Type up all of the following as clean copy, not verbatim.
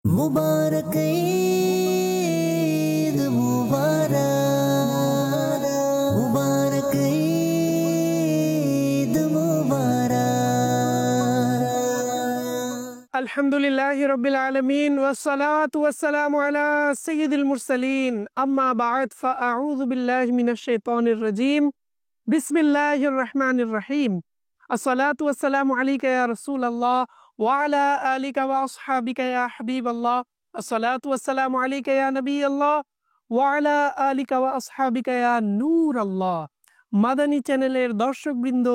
मुबारक ईद मुबारक मुबारक ईद मुबारक। अल्हम्दुलिल्लाहि रब्बिल आलमीन वस्सलातु वस्सलामु अला सय्यिदिल मुरसलीन अम्मा बाद फ़अऊज़ु बिल्लाहि मिनश शैतानिर रजीम बिस्मिल्लाहिर रहमानिर रहीम अस्सलातु वस्सलामु अलैका या रसूलल्लाह व अला आलिका व अस्हाबिका या हबीबल्लाह अस्सलातु वस्सलामु अलैका या नबीयल्लाह व अला आलिका व अस्हाबिका या नूरल्लाह। মাদানী চ্যানেলের দর্শকবৃন্দ,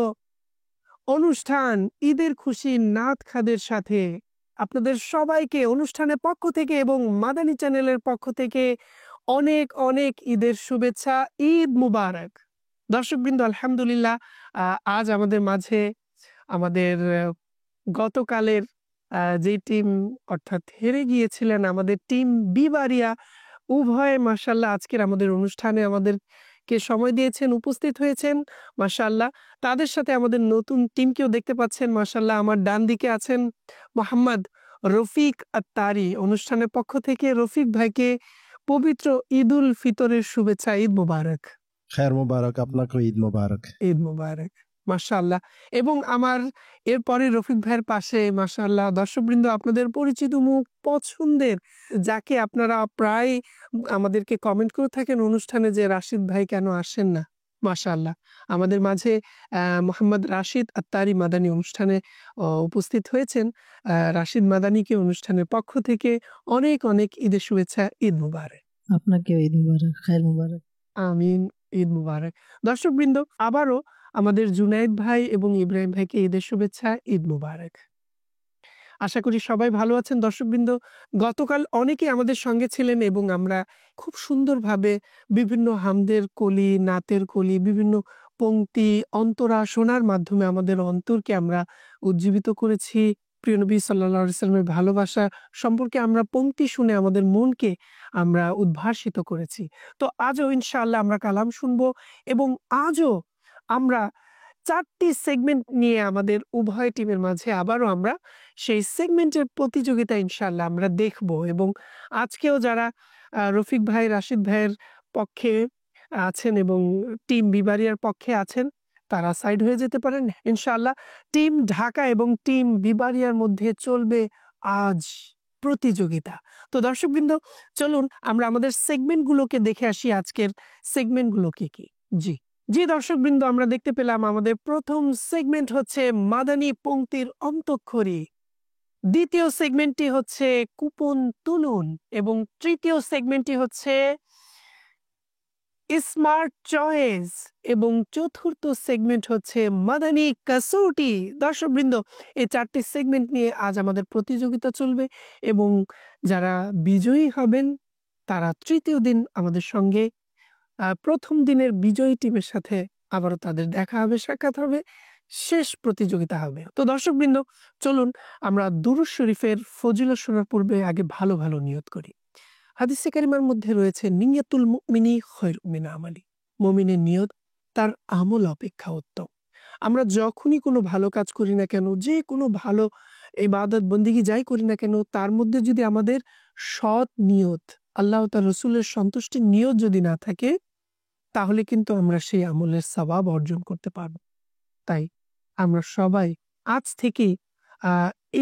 অনুষ্ঠান ঈদের খুশি নাত খাদের সাথে আপনাদের সবাইকে অনুষ্ঠানের পক্ষ থেকে এবং মাদানী চ্যানেলের পক্ষ থেকে অনেক অনেক ঈদের শুভেচ্ছা। ঈদ মুবারক। দর্শকবৃন্দ, আলহামদুলিল্লাহ, আজ আমাদের মাঝে আমাদের গতকালের যে টিম অর্থাৎ হেরে গিয়েছিলেন আমাদের টিম বিবারিয়া, উভয়ে মাশাআল্লাহ আজকের আমাদের অনুষ্ঠানে আমাদেরকে সময় দিয়েছেন, উপস্থিত হয়েছেন মাশাআল্লাহ। তাদের সাথে আমাদের নতুন টিমকেও দেখতে পাচ্ছেন মাশাআল্লাহ। আমার ডান দিকে আছেন মোহাম্মদ রফিক আত্তারি। অনুষ্ঠানের পক্ষ থেকে রফিক ভাইকে পবিত্র ঈদুল ফিতরের শুভেচ্ছা। ঈদ মুবারক। খের মুবারক, আপনাকে ঈদ মুবারক। ঈদ মুবারক মাশাআল্লাহ। এবং আমার এরপরে রফিক ভাইয়ের পাশে মাশাআল্লাহ দর্শকবৃন্দ, আপনাদের পরিচিত মুখ, পছন্দের, যাকে আপনারা প্রায় আমাদেরকে কমেন্ট করে থাকেন অনুষ্ঠানে যে রাশিদ ভাই কেন আসেন না, মাশাআল্লাহ আমাদের মাঝে মোহাম্মদ রাশিদ আত্তারি মাদানী অনুষ্ঠানে উপস্থিত হয়েছেন। রাশিদ মাদানীকে অনুষ্ঠানের পক্ষ থেকে অনেক অনেক ঈদের শুভেচ্ছা। ঈদ মুবারক। আপনাকেও ঈদ মুবারক, খায়ের মুবারক। আমিন। ঈদ মুবারক। দর্শকবৃন্দ, আবারও আমাদের জুনায়েদ ভাই এবং ইব্রাহিম ভাইকে ঈদের শুভেচ্ছা। ঈদ মুবারক। আশা করি সবাই ভালো আছেন। দর্শকবৃন্দ, গতকাল অনেকে আমাদের সঙ্গে ছিলেন এবং আমরা খুব সুন্দরভাবে বিভিন্ন হামদের কলি, নাতের কলি, বিভিন্ন পংক্তি, অন্তরা শোনার মাধ্যমে আমাদের অন্তরকে আমরা উজ্জীবিত করেছি। প্রিয় নবী সাল্লাল্লাহু আলাইহি ওয়াসাল্লামের ভালোবাসা সম্পর্কে আমরা পংক্তি শুনে আমাদের মনকে আমরা উদ্ভাসিত করেছি। তো আজও ইনশাআল্লাহ আমরা কালাম শুনবো এবং আজও আমরা 4টি সেগমেন্ট নিয়ে আমাদের উভয় টিমের মাঝে আবারও আমরা সেই সেগমেন্টের প্রতিযোগিতা ইনশাআল্লাহ আমরা দেখব। এবং আজকেও যারা রফিক ভাই, রাশিদ ভাইয়ের পক্ষে আছেন এবং টিম বিবারিয়ার পক্ষে আছেন, তারা সাইড হয়ে যেতে পারেন ইনশাআল্লাহ। টিম ঢাকা এবং টিম বিবারিয়ার মধ্যে চলবে আজ প্রতিযোগিতা। তো দর্শকবৃন্দ, চলুন আমরা আমাদের সেগমেন্টগুলোকে দেখে আসি। আজকের সেগমেন্টগুলো কি কি? জি দর্শকবৃন্দ, আমরা দেখতে পেলাম আমাদের প্রথম সেগমেন্ট হচ্ছে মাদানী পংক্তির অন্তঃক্ষরী, দ্বিতীয় সেগমেন্টটি হচ্ছে কুপন তুলুন এবং তৃতীয় সেগমেন্টটি হচ্ছে স্মার্ট চয়েস এবং চতুর্থ সেগমেন্ট হচ্ছে মাদানী কাসৌটি। দর্শকবৃন্দ, এই 4টি সেগমেন্ট নিয়ে আজ আমাদের প্রতিযোগিতা চলবে এবং যারা বিজয়ী হবেন তারা তৃতীয় দিন আমাদের সঙ্গে প্রথম দিনের বিজয়ী টিমের সাথে আবারও তাদের দেখা হবে, সাক্ষাৎ হবে, শেষ প্রতিযোগিতা হবে। তো দর্শকবৃন্দ, চলুন আমরা দুরূদ শরীফের ফজিলত শোনার পূর্বে আগে ভালো ভালো নিয়ত করি। হাদিসে কারিমার মধ্যে রয়েছে নিয়াতুল মুমিনি খায়রুম মিন আমালি। মুমিনের নিয়ত তার আমল অপেক্ষা উত্তম। আমরা যখনই কোনো ভালো কাজ করি না কেন, যে কোনো ভালো ইবাদত বন্দেগী যাই করি না কেন, তার মধ্যে যদি আমাদের সৎ নিয়ত, আল্লাহ ও তার রাসূলের সন্তুষ্টির নিয়ত যদি না থাকে, তাহলে কিন্তু আমরা সেই আমলের সওয়াব অর্জন করতে পারব। তাই আমরা সবাই আজ থেকে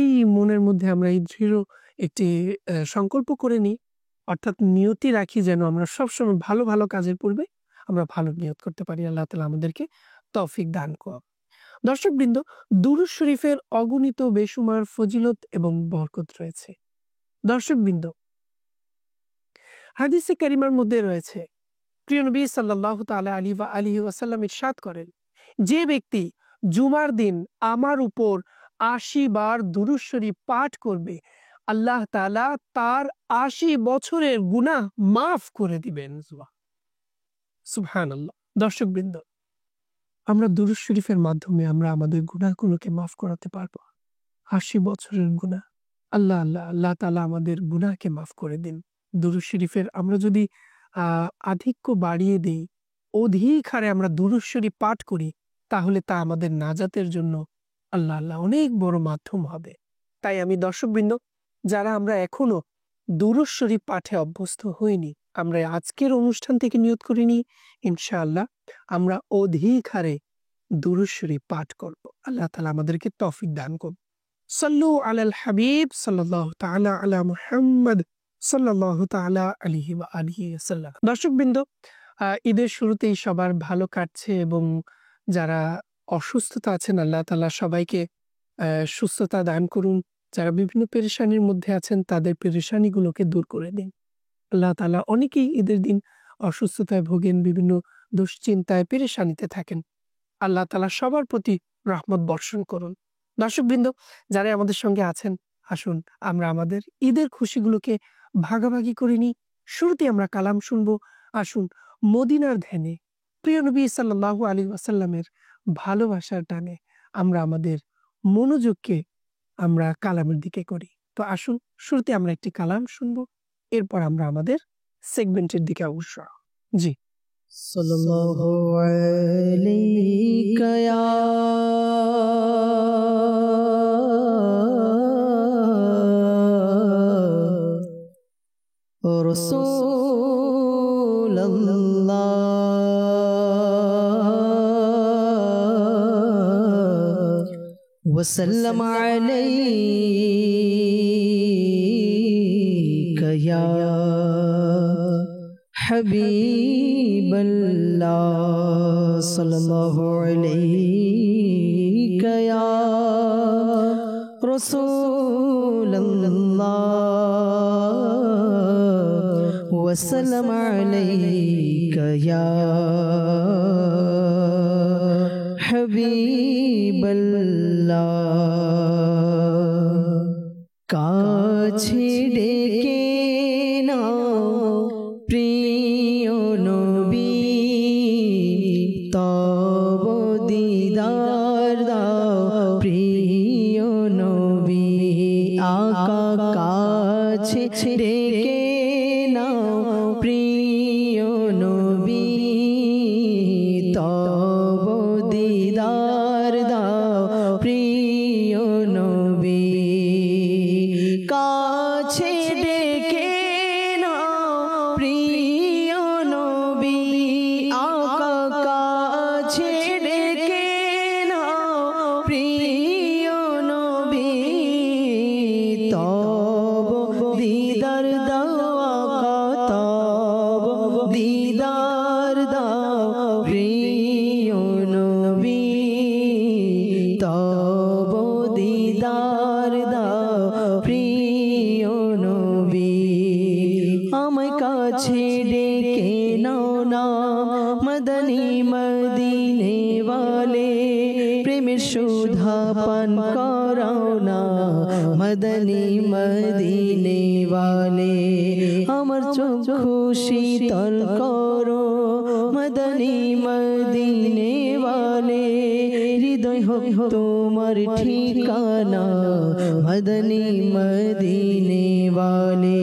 এই মনের মধ্যে আমরা এই দৃঢ় একটি সংকল্প করে নিই, অর্থাৎ নিয়তি রাখি যেন আমরা সবসময় ভালো ভালো কাজের পূর্বে আমরা ভালো নিয়ত করতে পারি। আল্লাহ তাআলা আমাদেরকে তৌফিক দান করুন। দর্শকবৃন্দ, দুরূদ শরীফের অগণিত বেশুমার ফজিলত এবং বরকত রয়েছে। দর্শকবৃন্দ, হাদিসে কারিমার মধ্যে রয়েছে, প্রিয় নবী সাল্লাল্লাহু তাআলা আলাইহি ওয়াসাল্লাম ইরশাদ করেন, যে ব্যক্তি জুমার দিন আমার উপর 80 বার দুরূদ শরীফ পাঠ করবে, আল্লাহ তাআলা তার 80 বছরের গুনাহ মাফ করে দিবেন। সুবহানাল্লাহ। দর্শকবৃন্দ, আমরা দুরূদ শরীফের মাধ্যমে আমরা আমাদের গুনাহগুলোকে মাফ করাতে পারবো। 80 বছরের গুনাহ, আল্লাহ তাআলা আমাদের গুনাহকে মাফ করে দিন। দুরূদ শরীফের আমরা যদি আধিক্য বাড়িয়ে দেই, অধিক হারে আমরা দুরূদ শরীফ পাঠ করি, তাহলে তা আমাদের নাজাতের জন্য আল্লাহ অনেক বড় মাধ্যম হবে। তাই আমি দর্শকবৃন্দ, যারা আমরা এখনো দুরূদ শরীফ পাঠে অভ্যস্ত হইনি, আমরা আজকের অনুষ্ঠান থেকে নিয়ত করিনি ইনশাআল্লাহ আমরা অধিক হারে দুরূদ শরীফ পাঠ করব। আল্লাহ তাআলা আমাদেরকে তৌফিক দান করুন। সাল্লু আলাল হাবিব সাল্লাল্লাহু তাআলা আলা মুহাম্মদ সাল্লাল্লাহু তাআলা আলাইহি ওয়া আলিহি ওয়াসাল্লাম। দর্শকবৃন্দ, ঈদের শুরুতেই সবার ভালো কাটছে এবং যারা অসুস্থতা আছেন আল্লাহ তাআলা সবাইকে সুস্থতা দান করুন। যারা বিভিন্ন পেরেশানির মধ্যে আছেন তাদের পেরেশানিগুলোকে দূর করে দিন। আল্লাহ তাআলা অনেকেই ঈদের দিন অসুস্থতায় ভোগেন, বিভিন্ন দুশ্চিন্তায় পেরেশানিতে থাকেন। আল্লাহ তাআলা সবার প্রতি রহমত বর্ষণ করুন। দর্শকবৃন্দ, যারা আমাদের সঙ্গে আছেন, আসুন আমরা আমাদের ঈদের খুশিগুলোকে ভাগাভাগি করে নিই। শুরুতে আমরা কালাম শুনবো। আসুন মদিনার ধ্যানে প্রিয় নবী সাল্লাল্লাহু আলাইহি ওয়াসাল্লামের ভালোবাসার টানে আমরা আমাদের মনোযোগকে আমরা কালামের দিকে করি। তো আসুন শুরুতে আমরা একটি কালাম শুনবো, এরপর আমরা আমাদের সেগমেন্টের দিকে অগ্রসর হব। জি। সাল্লাল্লাহু আলাইকা ইয়া রাসূলুল্লাহ ওয়া সাল্লাম আলাইকা ইয়া হাবিবাল্লাহ সাল্লাল্লাহু আলাইকা ইয়া রাসূলুল্লাহ ওয়া সাল্লাম আলাইকা ইয়া হাবিবাল্লাহ। কাছে ডেকে নাও প্রিয় নবী, তব দিদার দাও প্রিয় নবী। আকা কাছে ডেকে নাও প্রিয় নবী, তব দিদার দাও প্রিয় নবী। কাছে ডেকে নাও প্রিয় নবী, আকা কাছে ডেকে নাও প্রিয় নবী, তব দিদার দাও আকা, তব দিদার দাও প্রিয় নবী, তব দিদার দাও প্রিয় নবী। আমায় কাছে ডেকে নাও না মদনী মদিনে ওয়ালে, প্রেমের সুধা পান করাও না মদনী মদিনে ওয়ালে। আমার চক্ষু শীতল করো মদনী মদিনে ওয়ালে, হৃদয় হোক তোমার ঠিকানা মদনী মদিনে ওয়ালে।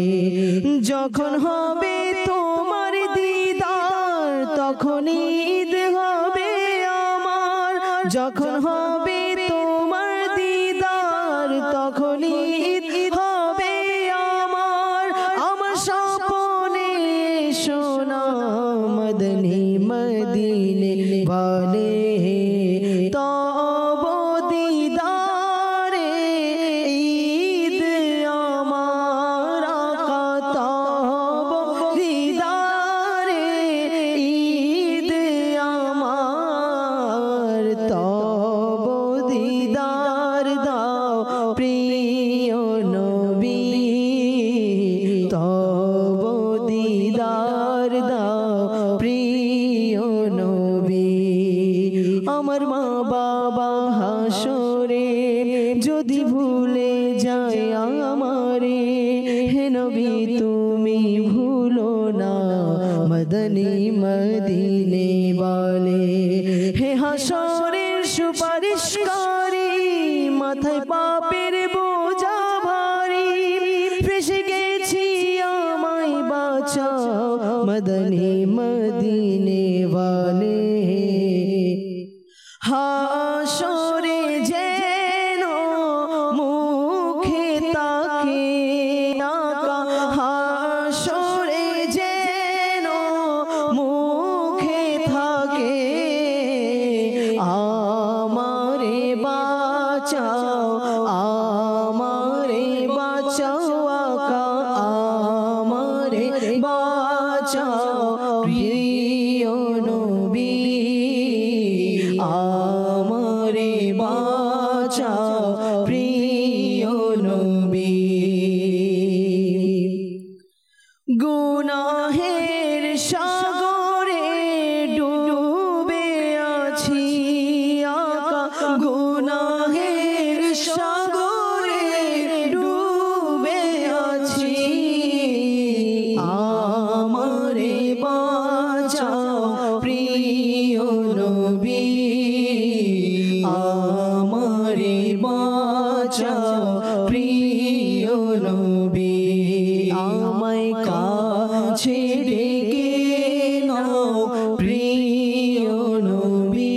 যখন হবে তোমার দিদার তখন ঈদ হবে আমার, যখন হবে তোমার দিদার তখন ঈদ হবে আমার। আমার স্বপ্নে সোনা মদনী মদিনে ওয়ালে, তব দিদারে ঈদ আমার আকা, তব দিদারে ঈদ আমার, তব দিদার দাও প্রিয় নবী, তব দিদার দাও প্রিয় নবী। আমার মা বাবা হাসরে যদি ভুলে যায় আমারে, হে নবী তুমি ভুলো না মদনী মদিনে ওয়ালে। হে হাসরের সুপারিশকারী, মাথায় পাপের বোঝা ভারী, ফেসে গেছি আমায় বাঁচাও মদনী মদিনে ওয়ালে। হাসরে যেন মুখে তাকে আকা, ছেড়ে কেন প্রিয় নবী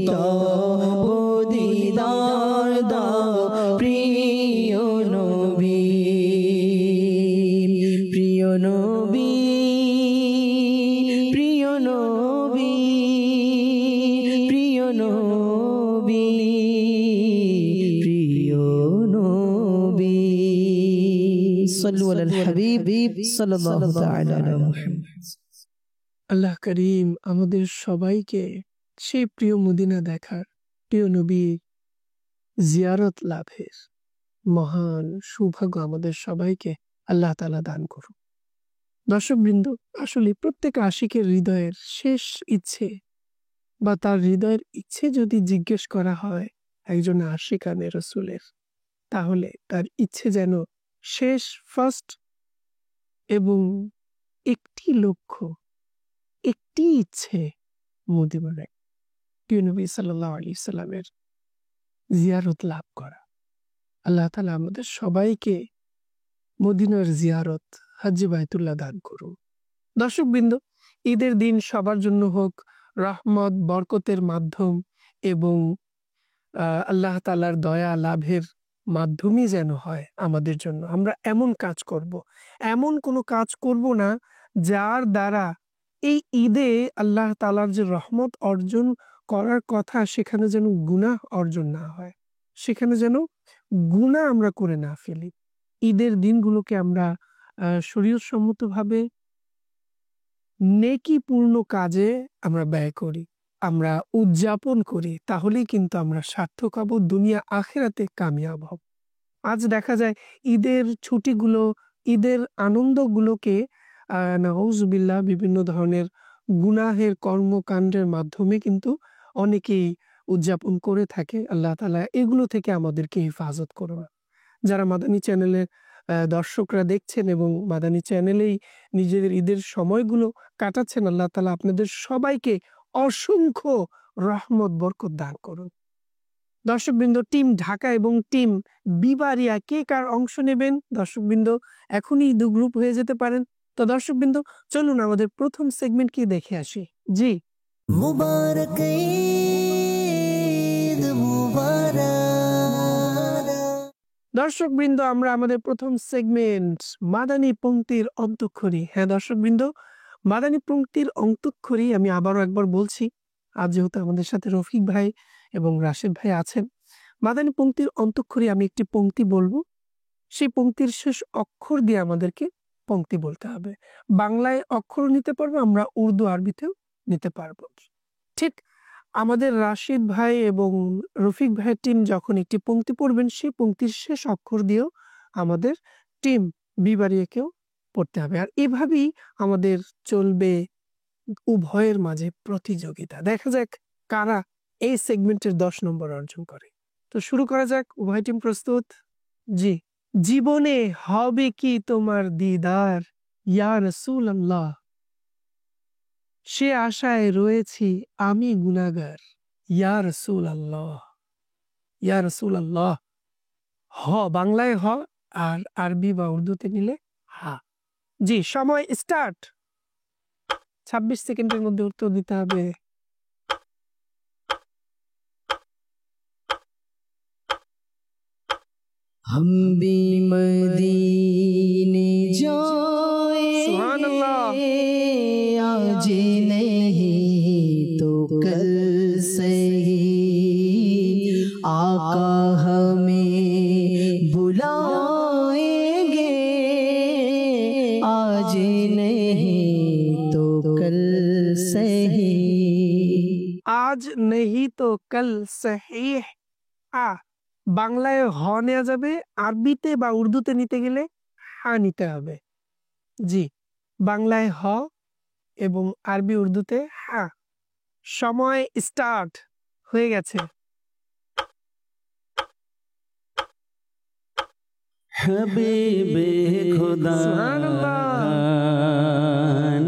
তব দিদার দাও প্রিয় নবী প্রিয় নবী প্রিয় নবী প্রিয় নবী প্রিয় নবী সাল্লু আলাল হাবিব সাল্লাল্লাহু তাআলা আলা মুহাম্মদ। আল্লাহ করিম আমাদের সবাইকে সেই প্রিয় মদিনা দেখার, প্রিয় নবী জিয়ারত লাভের মহান সৌভাগ্য আমাদের সবাইকে আল্লাহ তাআলা দান করুন। দর্শকবৃন্দ, আসলে প্রত্যেক আশিকের হৃদয়ের শেষ ইচ্ছে বা তার হৃদয়ের ইচ্ছে যদি জিজ্ঞেস করা হয় একজন আশিকানে রসুলের, তাহলে তার ইচ্ছে যেন শেষ, ফার্স্ট এবং একটি লক্ষ্য, একটি ইচ্ছে মদিনার প্রিয় নবী সাল্লাল্লাহু আলাইহি সাল্লামের জিয়ারত লাভ করা। আল্লাহ তাআলা আমাদের সবাইকে মদিনার জিয়ারত, হজ্জে বাইতুল্লাহ দান করুন। দর্শকবৃন্দ, ঈদের দিন সবার জন্য হোক রহমত, বরকতের মাধ্যম এবং আল্লাহ তাআলার দয়া লাভের মাধ্যমই যেন হয় আমাদের জন্য। আমরা এমন কাজ করব, এমন কোনো কাজ করব না যার দ্বারা এই ঈদে আল্লাহ তাআলার যে রহমত অর্জন করার কথা সেখানে যেন গুনাহ অর্জন না হয়, সেখানে যেন গুনাহ আমরা করে না ফেলি। ঈদের দিনগুলোকে আমরা শরীয়ত সম্মতভাবে নেকিপূর্ণ কাজে আমরা ব্যয় করি, আমরা উদযাপন করি, তাহলেই কিন্তু আমরা সার্থক হব, দুনিয়া আখিরাতে কামিয়াব হব। আজ দেখা যায় ঈদের ছুটিগুলো, ঈদের আনন্দগুলোকে নাউজুবিল্লাহ বিভিন্ন ধরনের গুনাহের কর্মকাণ্ডের মাধ্যমে কিন্তু অনেকেই উদযাপন করে থাকে। আল্লাহ তাআলা এগুলো থেকে আমাদেরকে হেফাজত করুন। যারা মাদানী চ্যানেলের দর্শকরা দেখছেন এবং মাদানী চ্যানেলেই নিজেদের ঈদের সময়গুলো কাটাচ্ছেন, আল্লাহ তাআলা আপনাদের সবাইকে অসংখ্য রহমত বরকত দান করুন। দর্শকবৃন্দ, টিম ঢাকা এবং টিম বিবারিয়া কে কার অংশ নেবেন? দর্শকবৃন্দ, এখনই দু গ্রুপ হয়ে যেতে পারেন। তো দর্শকবৃন্দ, চলুন আমাদের প্রথম সেগমেন্ট কি দেখে আসি। জি, মুবারক ঈদ মুবারক। দর্শকবৃন্দ, আমরা আমাদের প্রথম সেগমেন্ট মাদানী পংক্তির অন্তঃক্ষরী। হ্যাঁ দর্শকবৃন্দ, মাদানী পংক্তির অন্তঃক্ষরী আমি আবারও একবার বলছি, আজ যেহেতু আমাদের সাথে রফিক ভাই এবং রাশেদ ভাই আছেন। মাদানী পংক্তির অন্তঃক্ষরী আমি একটি পংক্তি বলবো, সেই পংক্তির শেষ অক্ষর দিয়ে আমাদেরকে পংক্তি বলতে হবে। বাংলায় অক্ষর নিতে পারবো, আমরা উর্দু আরবিতেও নিতে পারবো। ঠিক আমাদের রাশিদ ভাই এবং রফিক ভাইয়ের টিম যখন একটি পংক্তি পড়বেন, সেই পংক্তির শেষ অক্ষর দিয়েও আমাদের টিম বিবারিয়াকেও পড়তে হবে। আর এভাবেই আমাদের চলবে উভয়ের মাঝে প্রতিযোগিতা। দেখা যাক কারা এই সেগমেন্টের 10 নম্বর অর্জন করে। তো শুরু করা যাক। উভয় টিম প্রস্তুত? জি। জীবনে হবে কি তোমার দিদার ইয়া রাসূলুল্লাহ, সে আশায় রয়েছি আমি গুনাহগার ইয়া রাসূলুল্লাহ। ইয়া রাসূলুল্লাহ, হ বাংলায় হ আর আরবি বা উর্দুতে নিলে হা। জি, সময় স্টার্ট। 26 সেকেন্ডের মধ্যে উত্তর দিতে হবে। हम भी मदीने जाएंगे आज नहीं तो कल सही, आका हमें बुलाएंगे आज नहीं तो कल सही। আজ নেহি তো কাল সহিহ। বাংলায় হ নেওয়া যাবে, আরবিতে বা উর্দুতে নিতে গেলে হা নিতে হবে। জি, বাংলায় হ এবং আরবি উর্দুতে হা। সময় স্টার্ট হয়ে গেছে। हबीबे खुदा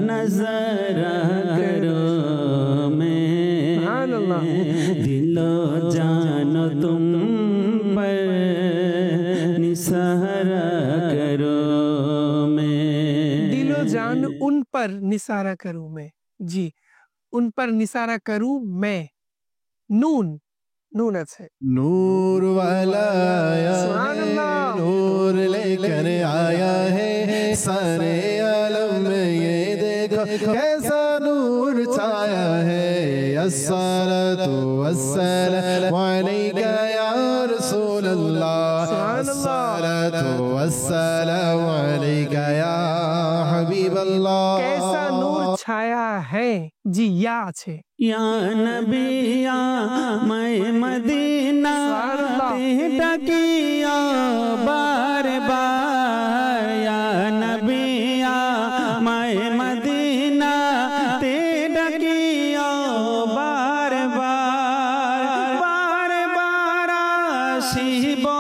नजरा करो मैं, दिलो जानो तुम पर निसारा करो मैं। उन पर निसारा करूं मैं, जी उन पर निसारा करूं मैं, नून नून আছে नूर वाला आया सुभान है, अल्लाह। नूर लेकर आया है सारे आलम में, ये देखो कैसा नूर छाया है। अस्सलातु वस्सलामु अलैका या रसूल अल्लाह, अस्सलातु वस्सलामु अलैका या हबीब अल्लाह। कैसा नूर छाया है, जी या আছে या नबी या मैं मदीना ते डकिया बार बार, या नबी या मैं मदीना ते डकिया बार बार, बार बार আসিবো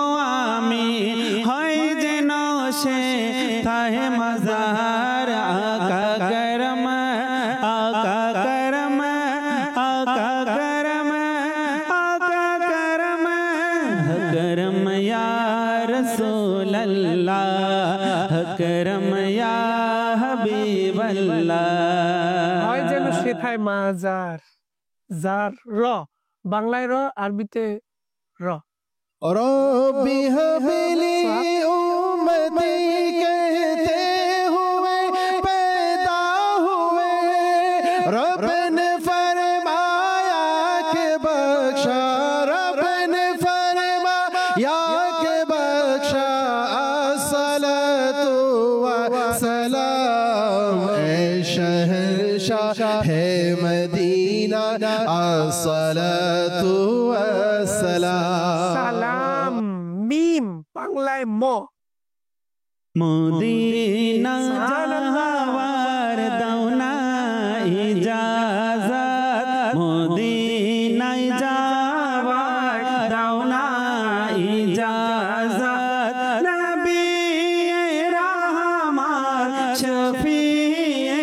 আমি হয় যেন সে তাহে মজার, আকা করম आका करम आका करम आका करम करम या रसूल अल्लाह, करम या हबीब अल्लाह। হয় যেন সেথায় মাজার, জার র বাংলায় র আরবিতে র। रब्बी हबली उम्मती कहते हुए पैदा हुए, रब ने फरमाया के बख्शा, रब ने फरमाया के बख्शा, अस्सलातु वस्सलाम ऐ शहंशाह है मदीना, अस्सलातु वस्सलाम। সালাম মিম বাংলায় ম মদিনা যাওয়ার দাওনা ইজাজত, মদিনায় যাওয়ার দাওনা ইজাজত, নবী রহমান শফিয়ে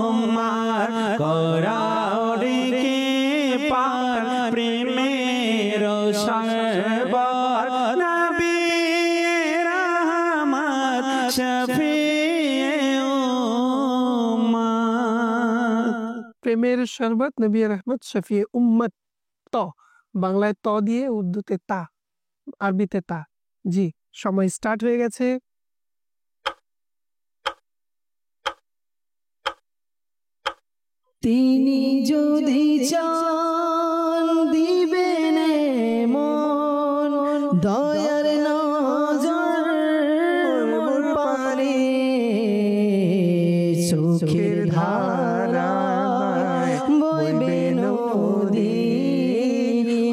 উম্মার, করাও ডেকে পার প্রেমের সরবর, নবী রহমত শফিয়ে উম্মাত। প্রেমের শরবত নবী রহমত শফিয়ে উম্মত, ত বাংলায় ত দিয়ে উর্দুতে তা, আরবিতে তা। জি সময় স্টার্ট হয়ে গেছে। তিনি যদি চান দিবেন মন, দয়ার নজর মোর পারে, চোখের ধারা বইবে নদী,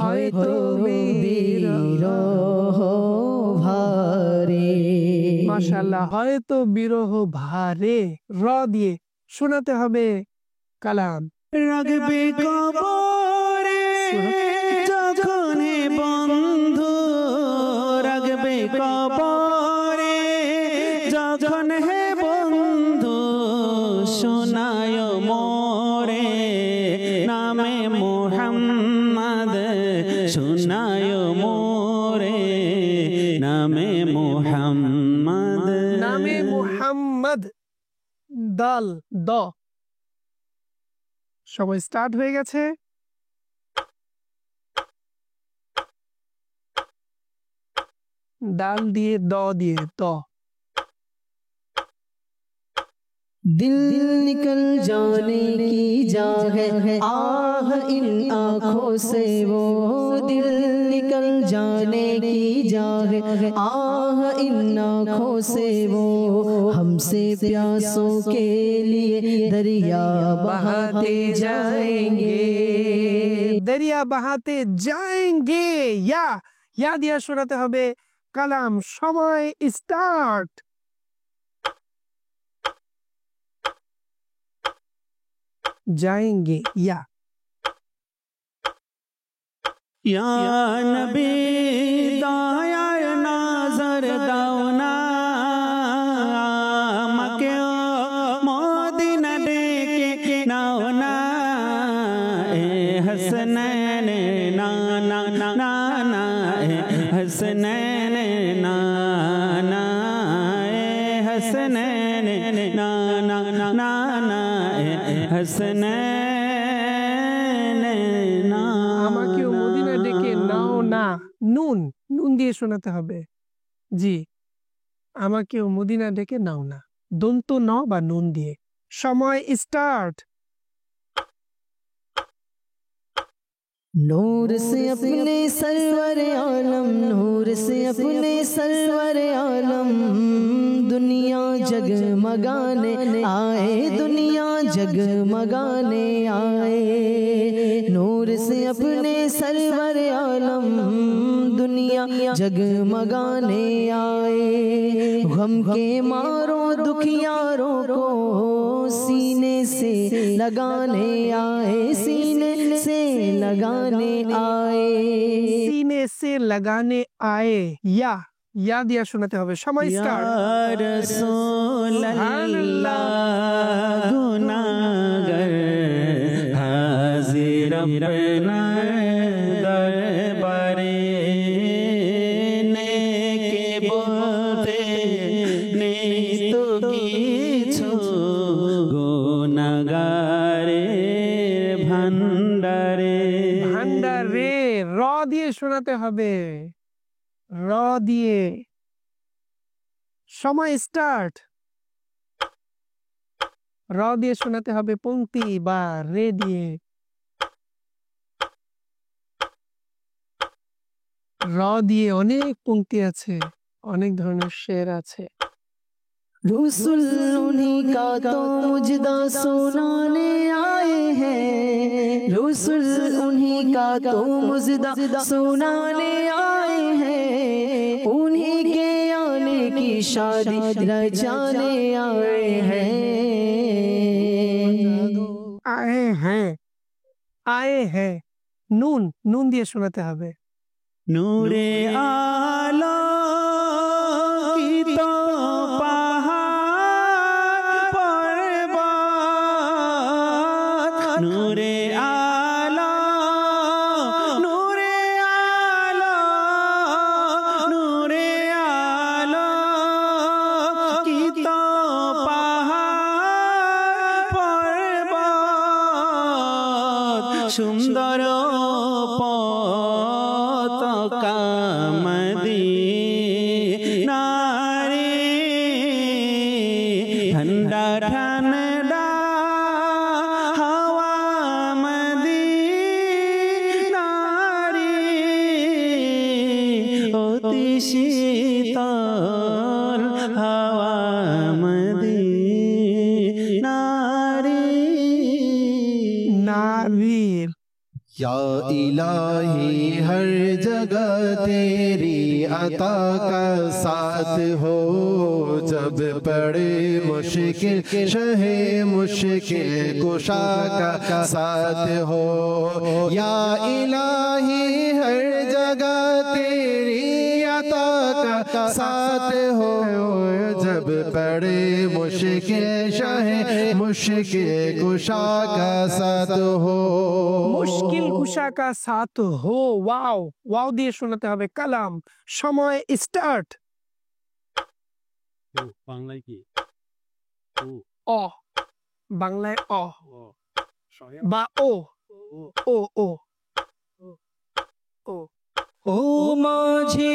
হয়তো বিরহ ভারে। মাশাআল্লাহ, হয়তো বিরহ ভারে, র দিয়ে শোনাতে হবে কালাম। রাখবে কবরে যখন হে বন্ধু, রাখবে কবরে যখন হে বন্ধু, শোনায় মোরে নামে মুহাম্মদ, শোনায় মোরে নামে মুহাম্মদ, নামে মুহাম্মদ, দাল দ। সময় স্টার্ট হয়ে গেছে। দাল দিয়ে দ দিয়ে দ। दिल निकल जाने की जा है आह इन आँखों से, वो दिल निकल जाने की जा है आह इन आँखों से, वो हमसे प्यासों के लिए दरिया बहाते जाएंगे, दरिया बहाते जाएंगे। या দিয়া শোনাতে হবে কালাম। সময় স্টার্ট। जाएंगे या नबी दायार नाजर दावना, मके मोदिना डेके नावना, ए हसनैन नाना नाना, ए हसनैन नाना, ए हसनैन नाना नाना हसनैन नाना। আমাকেও মদিনা ডেকে নাও না, নুন নুন দিয়ে শোনাতে হবে। জি, আমাকেও মদিনা ডেকে নাও না, দন্ত ন বা নুন দিয়ে। সময় স্টার্ট। नूर से अपने सरवर आलम, नूर से अपने सरवर आलम, दुनिया जगमगाने आए, दुनिया जगमगाने आए। नूर से अपने सरवर आलम, दुनिया जगमगाने आए। गम के मारो दुखियारों को सीने से लगाने आए, सीने से लगाने आए। सीने से लगाने आए, या দিয়া শোনাতে হবে। সময় স্টার্ট। या रसूल अल्लाह गुनाहगार हाजिर अपना दरबारे नेके बोलते ने तो কিছু গুনাহগারের ভান্ডারে। ভান্ডারে র দিয়ে শোনাতে হবে, র দিয়ে। সময় স্টার্ট। র দিয়ে শোনাতে হবে পংক্তি বা রে দিয়ে। র দিয়ে অনেক পংক্তি আছে, অনেক ধরনের শের আছে। रसूल उन्हीं का तो मुजदा सुनाने आए हैं, रसूल उन्हीं का तो मुजदा सुनाने आए हैं। उन्हीं के आने की शादी रचाने आए हैं। आए हैं, आए हैं, নুন নুন দিয়ে শোনাতে হবে। नूरे आला की तो पहाड़ पर्वत, नूरे आला नूरे आला नूरे आला की तो पहाड़ पर्वत सुंदर पताका मदीनारे ठंडा ठंडा हवा मदीनारे অতি শীতল হাওয়া মদীনারে। নারীর या इलाही हर जगह तेरी अता का साथ हो, जब पड़े मुश्किल शहे मुश्किल कुशा का साथ हो। या इलाही हर जगह तेरी अता का साथ हो, जब पड़े मुश्किल शहे मुश्किल कुशा का साथ हो। মুশকিল কুশা কা সাথ হো, ওয়াও ওয়াও দিয়ে শোনাতে হবে। কালাম। সময় স্টার্ট। বাংলায় কি অ, বাংলায় অ বা ও ও ও ও। ও মাঝি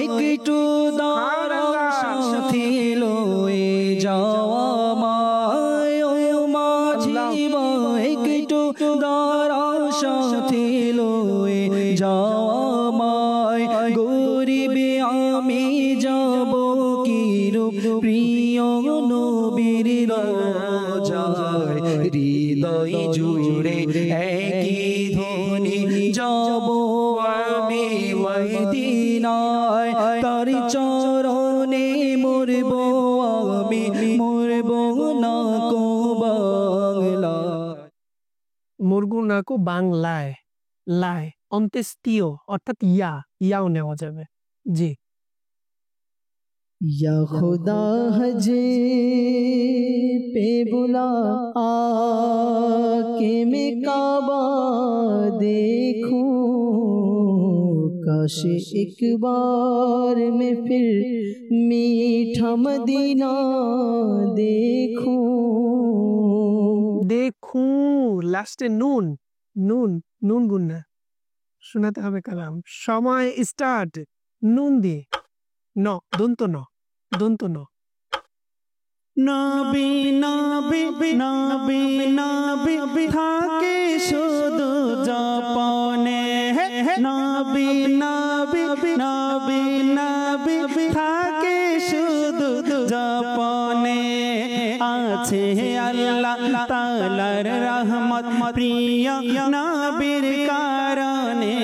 একটু দাঁড়াও সাথী লয়ে যাওয়া মায়, ও মাঝি একটু দাঁড়াও সাথী লয়ে যাওয়া মায়। গরিবে আমি যাব কি রূপ প্রিয় নবীর রোজায়, হৃদয় জুড়ে একই ধ্বনি যাব আমি মদিনায়। তার চরণে মরব আমি, মরব না কো বাংলায়। মুরগু নাকো বাংলায়, লায় অন্ত্যেষ্টিয় অর্থাৎ ইয়াও নেওয়া যাবে। জি। या खुदा हज पे बुला आके मैं काबा देखूं, काश एक बार मैं फिर मीठा मदीना देखूं দেখুন লাস্টে নুন নুন নুন গুন্না শোনাতে হবে কালাম সময় স্টার্ট নুন দিয়ে ন দন্ত ন দন্ত ন নবী নবী নবী নবী থাকে শুধু জপনে নবী নবী নবী নবী থাকে শুধু জপনে আছে আল্লাহ তাআলার রহমত প্রিয় নবীর কারণে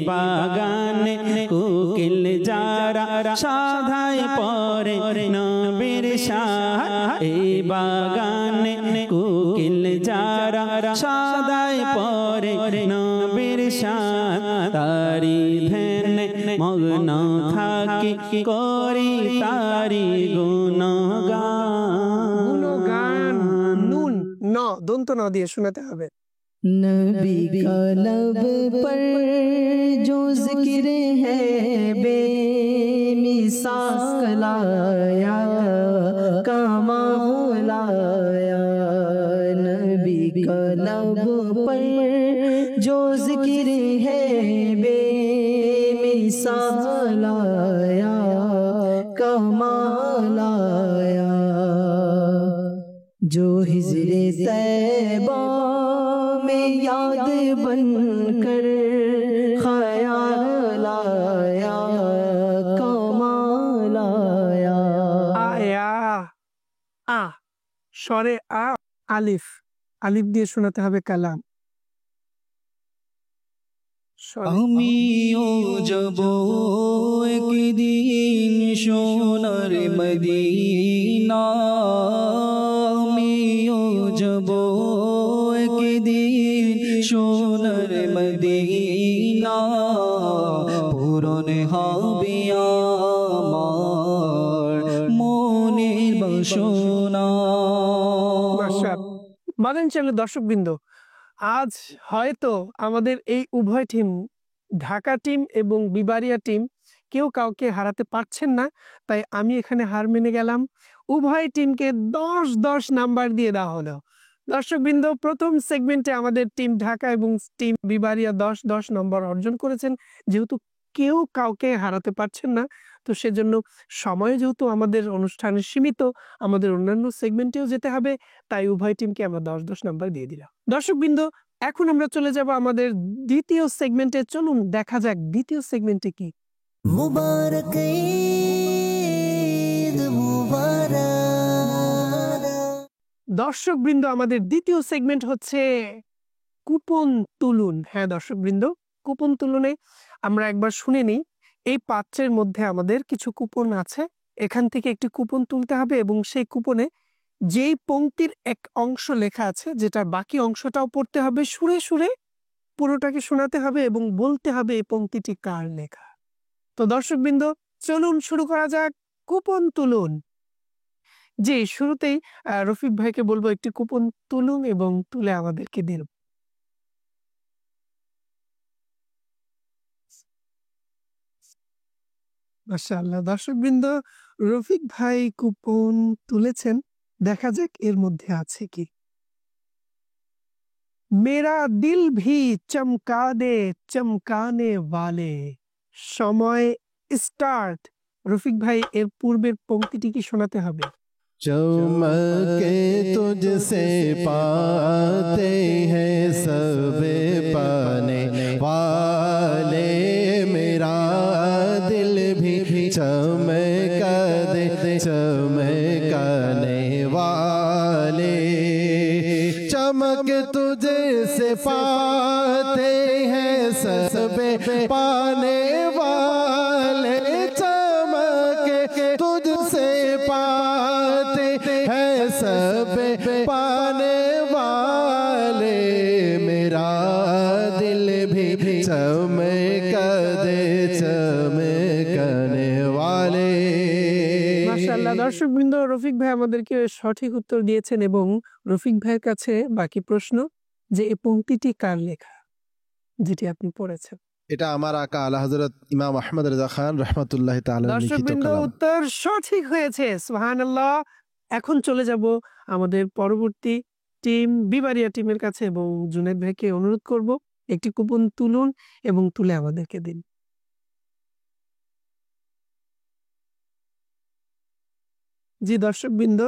বাগানে কোকিল যারা সাধায় পরে নবীর শান এই বাগানে কোকিল যারা সাধায় পরে নবীর শান তারি ধ্যানে মগ্ন থাকি করি তারি গুণগান নুন ন দন্ত ন দিয়ে শোনাতে হবে नबी का लब पर जो जिक्र है बेमिसाल लाया कमालाया नबी का लब पर जो जिक्र है बेमिसाल लाया कमालाया जो हिजरे तैबा में याद बनकर ख्याल आया कमाल आया আয়া আ স্বরে আ আলিফ আলিফ দিয়ে শোনাতে হবে কালাম আমিও যাব একদিন সোনার মদিনা আমিও যাব একদিন সোনার মদিনা পূরণ হবে আমার মনের বাসনা মাদানী চ্যানেলের দর্শকবৃন্দ আজ হয়তো আমাদের এই উভয় টিম ঢাকা টিম এবং বিবারিয়া টিম কেউ কাউকে হারাতে পারছেন না তাই আমি এখানে হার মেনে গেলাম উভয় টিমকে 10-10 নাম্বার দিয়ে দেওয়া হলো দর্শকবৃন্দ প্রথম সেগমেন্টে আমাদের টিম ঢাকা এবং টিম বিবারিয়া 10-10 নম্বর অর্জন করেছেন যেহেতু কেউ কাউকে হারাতে পারছেন না তো সেজন্য সময় যেহেতু আমাদের অনুষ্ঠানে সীমিত আমাদের অন্যান্য সেগমেন্টেও যেতে হবে তাই উভয় টিমকে আমরা 10-10 নাম্বার দিয়ে দিলাম দর্শকবৃন্দ এখন আমরা চলে যাব আমাদের দ্বিতীয় সেগমেন্টে চলুন দেখা যাক দ্বিতীয় সেগমেন্টে কি मुबारक ईद मुबारक দর্শকবৃন্দ আমাদের দ্বিতীয় সেগমেন্ট হচ্ছে কুপন তুলুন হ্যাঁ দর্শকবৃন্দ কুপন তুলনে আমরা একবার শুনে নিই এই পাত্রের মধ্যে আমাদের কিছু কুপন আছে এখান থেকে একটি কুপন তুলতে হবে এবং সেই কুপনে যেই পংক্তির এক অংশ লেখা আছে যেটা বাকি অংশটাও পড়তে হবে সুরে সুরে পুরোটাকে শোনাতে হবে এবং বলতে হবে এই পংক্তিটি কার লেখা তো দর্শকবৃন্দ চলুন শুরু করা যাক কুপন তুলুন জি শুরুতেই রফিক ভাইকে বলবো একটি কুপন তুলুন এবং তুলে আমাদেরকে দিন মাশাআল্লাহ দর্শকবৃন্দ রফিক ভাই কুপন তুলেছেন দেখা যাক এর মধ্যে আছে কি মেরা দিল ভি চমকা দে চমকানে ওয়ালে সময় স্টার্ট রফিক ভাই এর পূর্বের পংক্তিটি কি শোনাতে হবে चमके तुझसे पाते हैं सब पाने वाले मेरा दिल भी चमका दे चमकाने वाले चमक तुझे से पाते हैं सब पाने वाले चमक तुझसे पाते हैं सब पाने वाले मेरा दिल भी चमका दे चमकने वाले মাশাআল্লাহ দর্শকবৃন্দ রফিক ভাই আমাদেরকে সঠিক উত্তর দিয়েছেন এবং রফিক ভাইয়ের কাছে বাকি প্রশ্ন যে এই পংক্তিটি কার লেখা যেটি আপনি পড়েছেন এটা আমার আকা আলা হযরত ইমাম আহমদ রেজা খান রাহমাতুল্লাহি তাআলা লিখিত দর্শকবৃন্দ কালাম। উত্তর সঠিক হয়েছে, সুবহানাল্লাহ। এখন চলে যাব আমাদের পরবর্তী টিম বিবারিয়া টিমের কাছে এবং জুনায়েদ ভাইকে অনুরোধ করব একটি কুপন তুলুন এবং তুলে আমাদেরকে দিন। জি দর্শকবৃন্দ,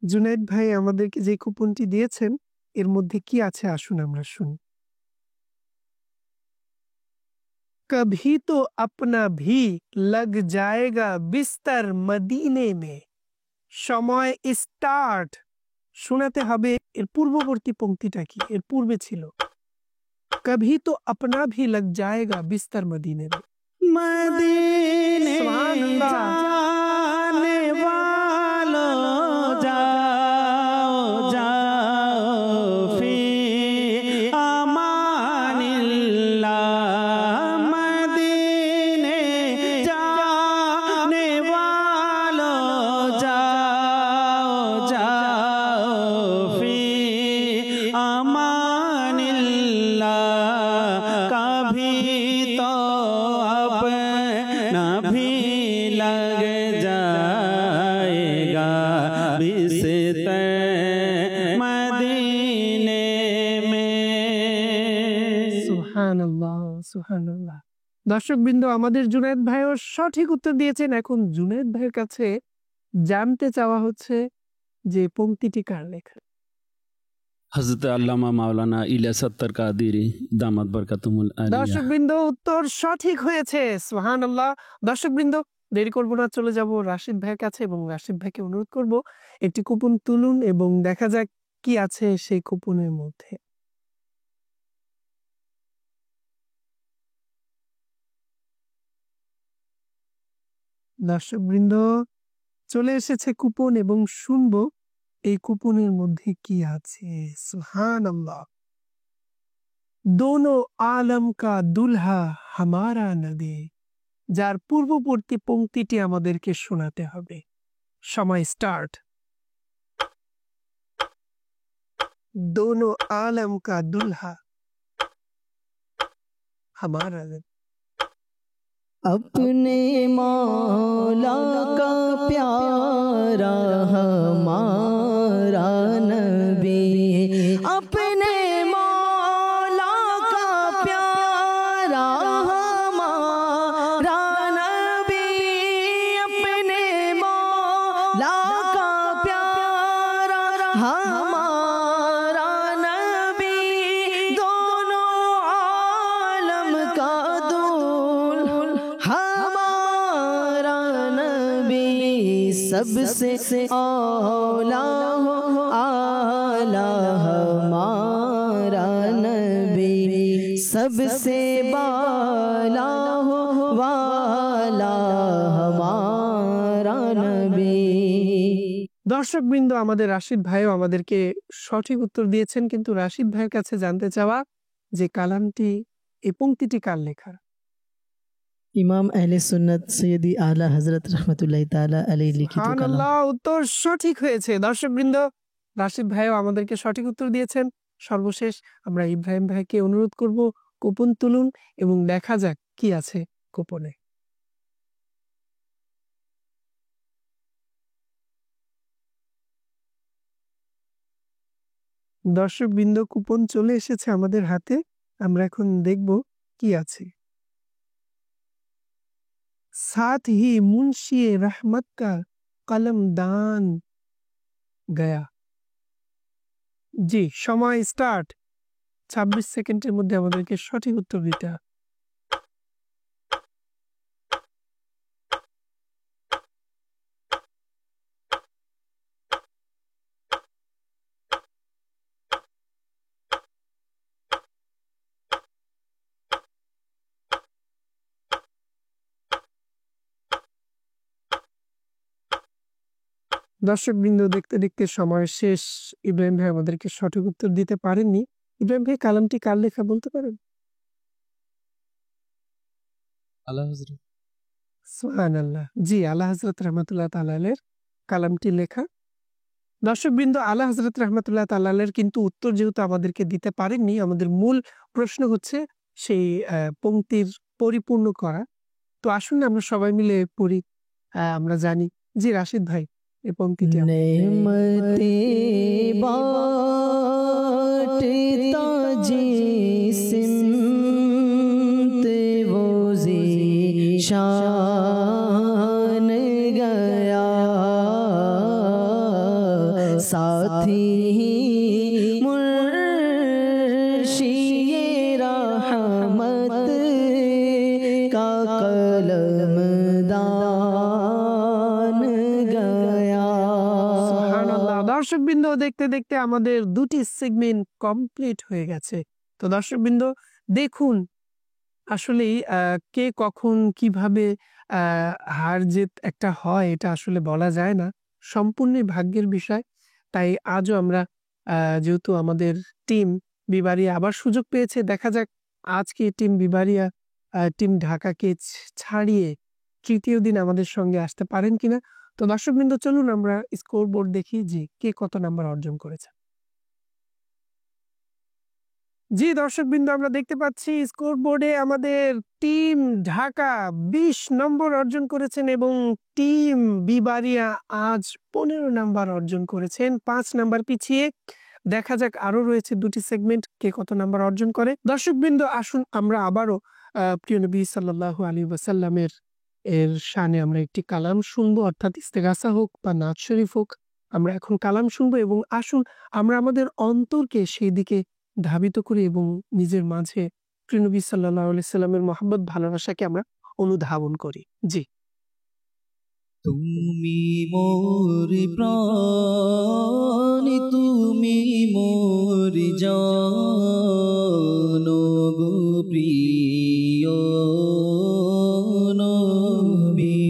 জুনায়েদ ভাই আমাদেরকে যে কুপনটি দিয়েছেন এর মধ্যে কি আছে আসুন আমরা শুনি। कभी तो अपना भी लग जाएगा बिस्तर मदीने में। সময় স্টার্ট। শোনাতে হবে এর পূর্ববর্তী পংক্তিটা কি, এর পূর্বে ছিল कभी तो अपना भी लग जाएगा बिस्तर मदीने में। मदीने सुभानअल्लाह। जाने वालों जाओ जाओ फी अमानिल्लाह। मदीने जाने वालों जाओ जाओ फी अमानिल्लाह। कभी तो अपना भी लग जाएगा बिस्तर मदीने में। সুবহানাল্লাহ, সুবহানাল্লাহ। দর্শকবৃন্দ, আমাদের জুনায়েদ ভাইও সঠিক উত্তর দিয়েছেন। এখন জুনায়েদ ভাইয়ের কাছে জানতে চাওয়া হচ্ছে যে পংক্তিটি কার লেখা। हजरत अल्लामा मौलाना इलियास सत्तर कादिरी दामद बरकतुमुल आलिया। দর্শকবৃন্দ উত্তর সঠিক হয়েছে, সুবহানাল্লাহ। দর্শকবৃন্দ, দেরি করব না, চলে যাব রাশিদ ভাইয়ের কাছে এবং রাশিদ ভাইকে অনুরোধ করব একটি কুপন তুলুন এবং দেখা যাক কি আছে সেই কুপনের মধ্যে। দর্শকবৃন্দ, চলে এসেছে কুপন এবং শুনবো এই কুপনের মধ্যে কি আছে। সুবহানাল্লাহ। दोनों आलम का दुल्हा हमारा नबी। যার পূর্ববর্তী পংক্তিটি আমাদেরকে শোনাতে হবে। সময় স্টার্ট। दोनों आलम का दुल्हा हमारा नबी। अपने मौला का प्यारा हमारा नबी। अपने मौला का प्यारा हमारा नबी। अपने मौला का प्यारा हमारा नबी। दोनों आलम का दूल्हा हमारा नबी। सबसे औला हो आला हमारा नबी। सबसे बाला हो वाला हमारा नबी। দর্শকবৃন্দ, আমাদের রাশিদ ভাইও আমাদেরকে সঠিক উত্তর দিয়েছেন, কিন্তু রাশিদ ভাইয়ের কাছে জানতে চাওয়া যে কালামটি, এই পংক্তিটি কার লেখা। ইমাম আহলে সুন্নাত সৈয়দি আলা হযরত রাহমাতুল্লাহি তাআলা আলাইহি লিখিত কালাম। সুবহানাল্লাহ, উত্তর সঠিক হয়েছে। দর্শকবৃন্দ, রাশিদ ভাইও আমাদেরকে সঠিক উত্তর দিয়েছেন। সর্বশেষ আমরা ইব্রাহিম ভাইকে অনুরোধ করব কুপন তুলুন এবং দেখা যাক কি আছে কুপনে। দর্শকবৃন্দ, কুপন চলে এসেছে আমাদের হাতে। আমরা এখন দেখব কি আছে। साथ ही मुंशी रहमत का कलम दान गया। জি, সময় স্টার্ট। 26 সেকেন্ডের মধ্যে আমাদেরকে সঠিক উত্তর দিতে হবে। দর্শকবৃন্দ, দেখতে দেখতে সময় শেষ। ইব্রাহিম ভাই আমাদেরকে সঠিক উত্তর দিতে পারেননি। ইব্রাহিম ভাই, কালামটি কার লেখা বলতে পারেন? আলা হযরত। সুবহানাল্লাহ। জি, আলা হযরত রাহমাতুল্লাহ তাআলা আলাইহির কালামটি লেখা। দর্শকবৃন্দ, আলা হযরত রাহমাতুল্লাহ তাআলা আলাইহির কিন্তু উত্তর যেহেতু আমাদেরকে দিতে পারেননি, আমাদের মূল প্রশ্ন হচ্ছে সেই পংক্তির পরিপূর্ণ করা। তো আসুন না আমরা সবাই মিলে পড়ি। আমরা জানি জি রাশিদ ভাই এই পংক্তিটি नेमते बाटता जिस्मते वो ज़ीशान गया साथी मुर्शिए रहमत का कलमदान गया। সুবহানাল্লাহ। দর্শকবৃন্দ, দেখতে দেখতে আমাদের দুটি সেগমেন্ট কমপ্লিট হয়ে গেছে। তো দর্শকবৃন্দ দেখুন আসলেই কে কখন কিভাবে হার জিত একটা হয় এটা আসলে বলা যায় না, সম্পূর্ণই ভাগ্যের বিষয়। তাই আজও আমরা যেহেতু আমাদের টিম বিবারিয়া আবার সুযোগ পেয়েছে, দেখা যাক আজকে টিম বিবারিয়া টিম ঢাকাকে ছাড়িয়ে তৃতীয় দিন আমাদের সঙ্গে আসতে পারেন কিনা। তো দর্শকবৃন্দ চলুন আমরা স্কোর বোর্ড দেখি যে কে কত নাম্বার অর্জন করেছে। জি দর্শকবৃন্দ, আমরা দেখতে পাচ্ছি স্কোর বোর্ডে আমাদের টিম ঢাকা 20 নম্বর অর্জন করেছেন এবং টিম বিবারিয়া আজ 15 নাম্বার অর্জন করেছেন, 5 নাম্বার পিছিয়ে। দেখা যাক আরো রয়েছে দুটি সেগমেন্ট, কে কত নাম্বার অর্জন করে। দর্শকবৃন্দ আসুন আমরা আবারও প্রিয় নবী সাল্লাল্লাহু আলাইহি ওয়াসাল্লামের এর শানে আমরা একটি কালাম শুনবো, অর্থাৎ ইস্তেগাসা হোক বা নাত শরীফ হোক। আমরা এখন কালাম শুনবো এবং আসুন আমরা আমাদের অন্তরকে সেই দিকে ধাবিত করি এবং নিজের মাঝে প্রিয় নবী সাল্লাল্লাহু আলাইহি সাল্লামের মহব্বত ভালোবাসাকে আমরা অনুধাবন করি। জি। তুমি মোর প্রাণ, তুমি মোর জান গো প্রিয় নবী,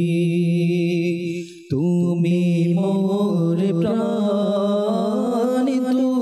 তুমি মোর প্রাণ, তুমি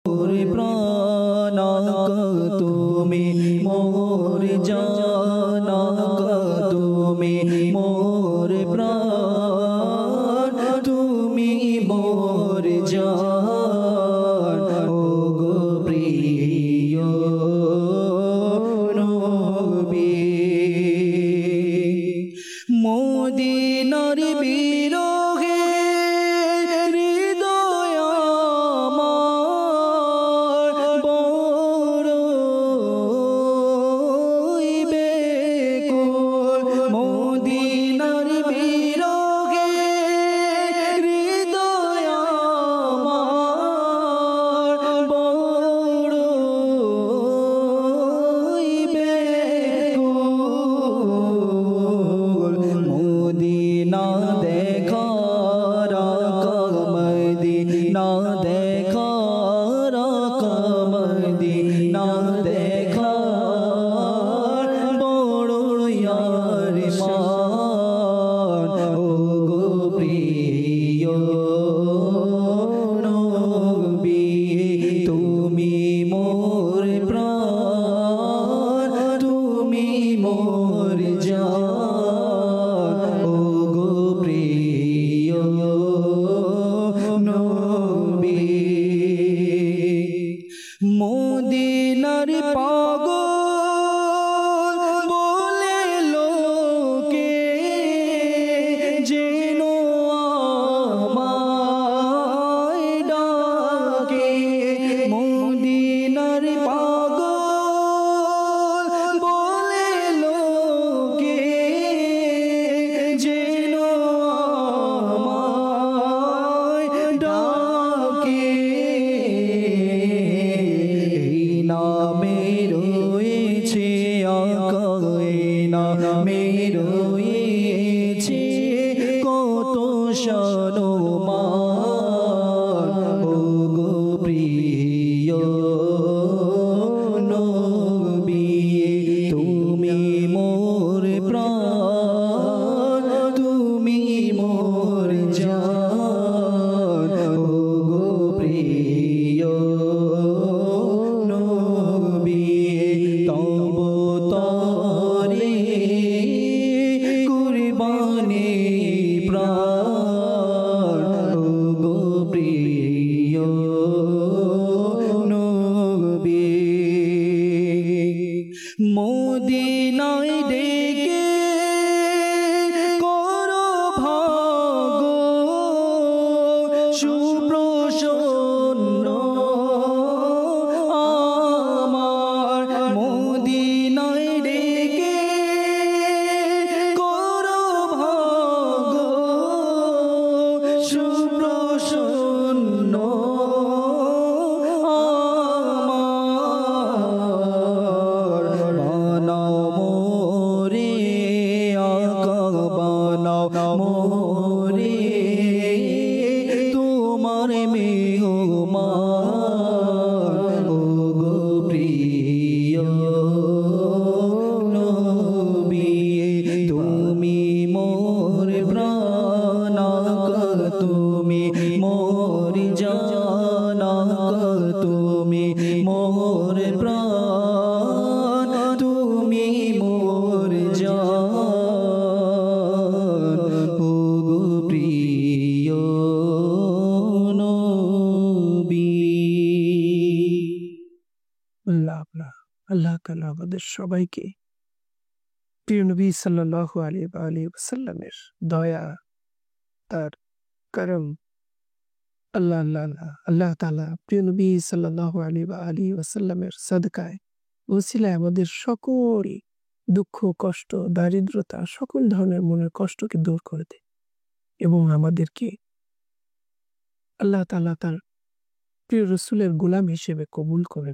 মোর প্রাণ, তুমি মোর জান, তুমি মোর প্রাণ, তুমি মোর জান ও গো প্রিয় নবী, মদিনার বিরহে হৃদয় আমার বড় বেকুল, মদিনার বিরহে হৃদয় আমার বড় বেকুল, মদিনা দেখার মদিনা দেখার মদিনা দেখার বড় আরমান ও গো প্রিয় নবী, তুমি মোর প্রাণ, তুমি মোর জান ও গো প্রিয় নবী, মদিনার পাগল বলে লোকে তুমি মোর প্রাণ, তুমি মোর জান, ও গো প্রিয় নবী। আল্লাহ আল্লাহ আল্লাহ তাআলা আমাদের সবাইকে প্রিয় নবী সাল্লাল্লাহু আলাইহি ওয়াসাল্লামের দয়া, তার করম, আল্লাহ আল্লাহ আল্লাহ আল্লাহ তাআলা প্রিয় নবী সাল্লাল্লাহু আলাইহি ওয়াসাল্লামের সাদকায় ওসিলায় আমাদের সকল দুঃখ, কষ্ট, দারিদ্রতা, সকল ধরনের মনের কষ্টকে দূর করে দেয় এবং আমাদেরকে আল্লাহ তাআলা তার প্রিয় রসুলের গোলাম হিসেবে কবুল করে।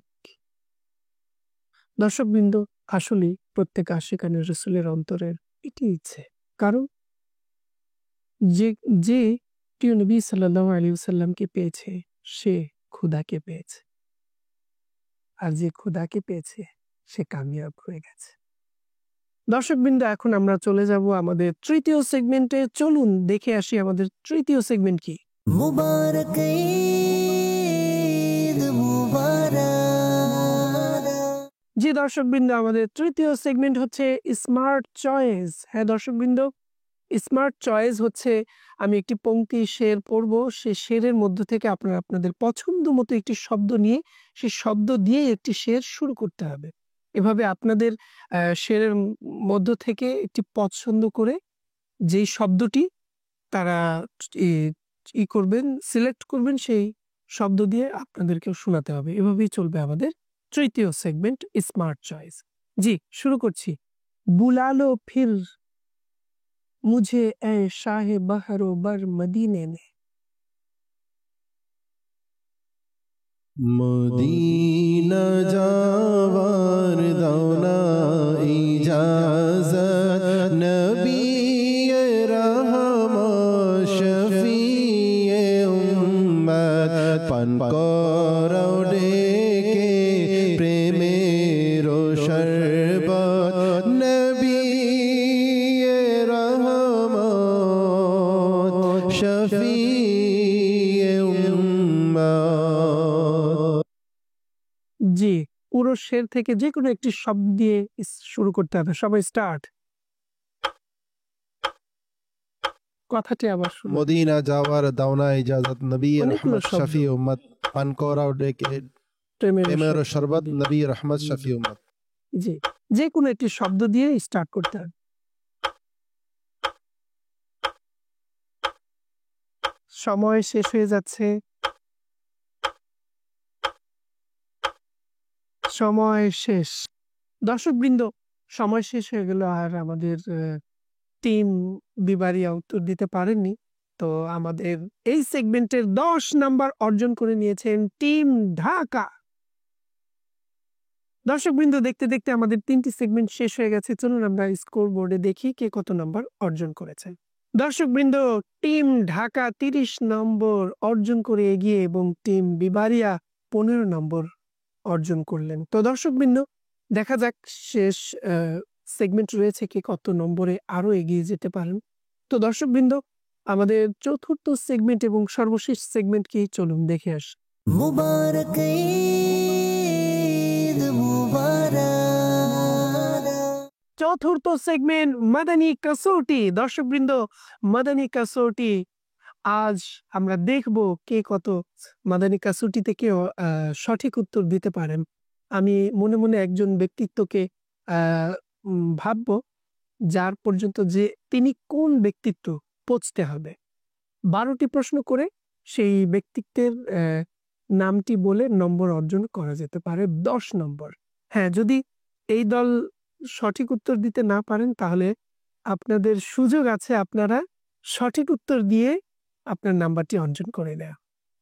দর্শকবৃন্দ, আসলে প্রত্যেক আশিকানে রসুলের অন্তরের এটি ইচ্ছে, কারণ যে যে প্রিয় নবী সাল্লাল্লাহু আলাইহি ওয়াসাল্লামকে পেয়েছে সে খুদাকে পেয়েছে, আর যে খুদাকে পেয়েছে সে কামিয়াব হয়ে গেছে। দর্শকবৃন্দ, এখন আমরা চলে যাব আমাদের তৃতীয় সেগমেন্টে। চলুন দেখে আসি আমাদের তৃতীয় সেগমেন্ট কি। মুবারক ঈদ মুবারক। জি দর্শকবৃন্দ, আমাদের তৃতীয় সেগমেন্ট হচ্ছে স্মার্ট চয়েস। হ্যাঁ দর্শকবৃন্দ, স্মার্ট চয়েস হচ্ছে আমি একটি পংক্তি শের পড়ব, সে শেরের মধ্য থেকে আপনারা আপনাদের পছন্দ মতো একটি শব্দ নিয়ে সেই শব্দ দিয়ে একটি শের শুরু করতে হবে। এভাবে আপনাদের শেরের মধ্য থেকে একটি পছন্দ করে যেই শব্দটি তারা করবেন, সিলেক্ট করবেন, সেই শব্দ দিয়ে আপনাদেরকেও শোনাতে হবে। এভাবেই চলবে আমাদের তৃতীয় সেগমেন্ট স্মার্ট চয়েস। জি, শুরু করছি। বুলালো ফির মুঝে এ শাহে বহরো बर मदीने ने। মদিনা যাওয়ার দাও না ইজাজত, নবী রহমত শফিয়ে উম্মত, পান করাও ডেকে প্রেমের শরবত, নবী রহমত শফিয়ে উম্মত। জি, পুরো শের থেকে যে কোনো একটি শব্দ দিয়ে শুরু করতে হবে। সবাই স্টার্ট। কথাটি আবার শুনুন। মদিনা যাওয়ার দাও না ইজাজত, নবী অনেকগুলো রহমত শব্দ। শফি উম্মত, পান করাও ডেকে প্রেমের শরবত, নবী রহমত শফি উম্মত। জি, যে কোনো একটি শব্দ দিয়ে স্টার্ট করতে হবে। সময় শেষ হয়ে যাচ্ছে, সময় শেষ। দর্শকবৃন্দ, সময় শেষ হয়ে গেল আর আমাদের টিম বিবারিয়া উত্তর দিতে পারেননি। তো আমাদের এই সেগমেন্টের 10 নাম্বার অর্জন করে নিয়েছেন টিম ঢাকা। দর্শকবৃন্দ, দেখতে দেখতে আমাদের 3টি সেগমেন্ট শেষ হয়ে গেছে। চলুন আমরা স্কোর বোর্ডে দেখি কে কত নাম্বার অর্জন করেছে। দর্শকবৃন্দ, টিম ঢাকা 30 নম্বর অর্জন করে এগিয়ে এবং টিম বিবারিয়া 15 নম্বর অর্জন করলেন। তো দর্শকবৃন্দ, দেখা যাক শেষ সেগমেন্ট রয়েছে কে কত নম্বরে আরো এগিয়ে যেতে পারেন। তো দর্শকবৃন্দ, আমাদের চতুর্থ সেগমেন্ট এবং সর্বশেষ সেগমেন্ট কি, চলুন দেখে আসি। মুবারক ঈদ মুবারক। চতুর্থ সেগমেন্ট মাদানী কাসৌটি। দর্শকবৃন্দ, মাদানী কাসৌটি, আজ আমরা দেখব কে কত মাদানী কাসৌটি থেকে সঠিক উত্তর দিতে পারেন। আমি মনে মনে একজন ব্যক্তিত্বকে ভাববো যার পর্যন্ত যে তিনি কোন ব্যক্তিত্ব পৌঁছতে হবে। 12টি প্রশ্ন করে সেই ব্যক্তিত্বের নামটি বলে নম্বর অর্জন করা যেতে পারে 10 নম্বর। হ্যাঁ, যদি এই দল সঠিক উত্তর দিতে না পারেন তাহলে আপনাদের সুযোগ আছে, আপনারা সঠিক উত্তর দিয়ে আপনার নাম্বারটি অর্জন করে নেয়া।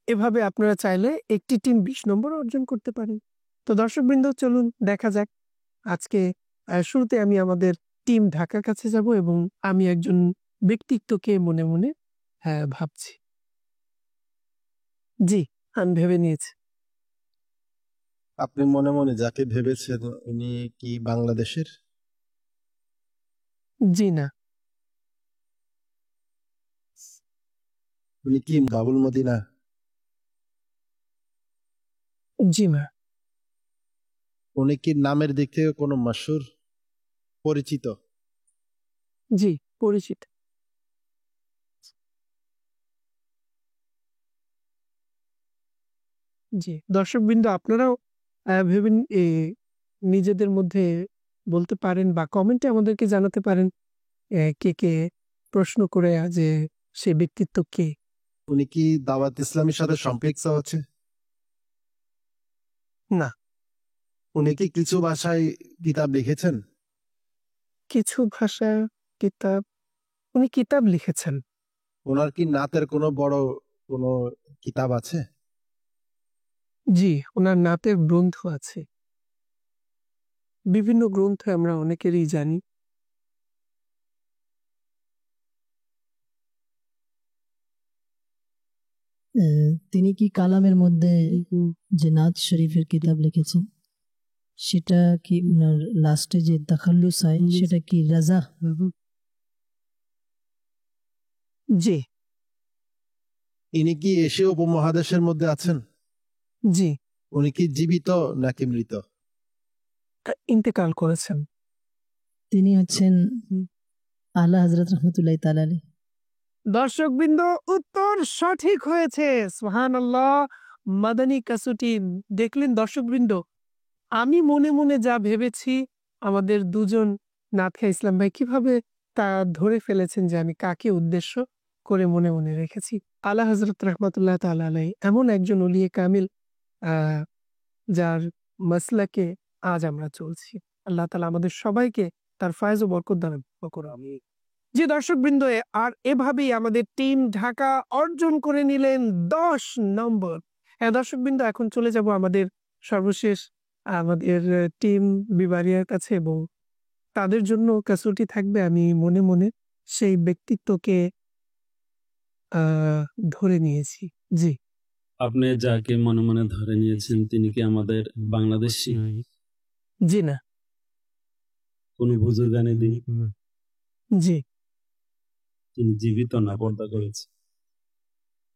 এভাবে আপনারা চাইলে একটি টিম 20 নম্বর অর্জন করতে পারেন। তো দর্শকবৃন্দ, চলুন দেখা যাক। আজকে শুরুতে আমি আমাদের টিম ঢাকার কাছে যাব এবং আমি একজন ব্যক্তিত্বকে মনে মনে ভাবছি। জি, আমি ভেবে নিয়েছি। আপনি মনে মনে যাকে ভেবেছেন উনি কি বাংলাদেশের? জি না। উনি কি বাবুল মদিনা? জি না। উনি কি নামের দিক থেকে কোনো মশহুর পরিচিত? জি, পরিচিত। জি, দর্শকবৃন্দ আপনারাও ভেবে নিজেদের মধ্যে বলতে পারেন বা কমেন্টে আমাদেরকে জানাতে পারেন কে কে প্রশ্ন করে যে সে ব্যক্তিত্ব কে। উনি কি দাওয়াত ইসলামের সাথে সম্পৃক্ত আছে? না। উনি কি কিছু ভাষায় কিতাব লিখেছেন? কিছু ভাষা কিতাব, উনি কিতাব লিখেছেন। ওনার কি নাতের কোনো বড় কোনো কিতাব আছে? জি, ওনার নাতের গ্রন্থ আছে। বিভিন্ন গ্রন্থ আমরা অনেকেরই জানি। তিনি কি কালামের মধ্যে যে নাত শরীফের কিতাব লিখেছেন সেটা কি ওনার লাস্টে যে তাখাল্লুস হয় সেটা কি রাজা? জি। ইনি কি এশীয় উপমহাদেশের মধ্যে আছেন? জি। উনি কি জীবিত নাকি মৃত? ইন্তেকাল করেছেন। তিনি হচ্ছেন আলা হযরত রাহমাতুল্লাহি তাআলা আলাইহি। দর্শকবৃন্দ, উত্তর সঠিক হয়েছে। সুবহানাল্লাহ। মাদানী কাসুটি দেখলেন দর্শকবৃন্দ, আমি মনে মনে যা ভেবেছি আমাদের দুজন নাথিয়া ইসলাম ভাই কিভাবে তা ধরে ফেলেছেন যে আমি কাকে উদ্দেশ্য করে মনে মনে রেখেছি। আলা হযরত রাহমাতুল্লাহ তাআলা আলাইহি এমন একজন ওলিয়ে কামিল যার মাসলাকে আজ আমরা চলছি। আল্লাহ তাআলা আমাদের সবাইকে তার ফয়েজ ও বরকত দান করুন। জি দর্শকবৃন্দ, আর এভাবেই আমাদের টিম ঢাকা অর্জন করে নিলেন 10 নম্বর। হ্যাঁ দর্শকবৃন্দ, এখন চলে যাব আমাদের সর্বশেষ আমাদের টিম বিবারিয়ার কাছে এবং তাদের জন্য কাসুটি থাকবে। আমি মনে মনে সেই ব্যক্তিত্বকে ধরে নিয়েছি। জি। আপনি যাকে মনে মনে ধরে নিয়েছেন তিনি কি আমাদের বাংলাদেশী? জি না। কোন বুজুর্গানে দিন? জি। তিনি জীবিত না পর্দা করেছে?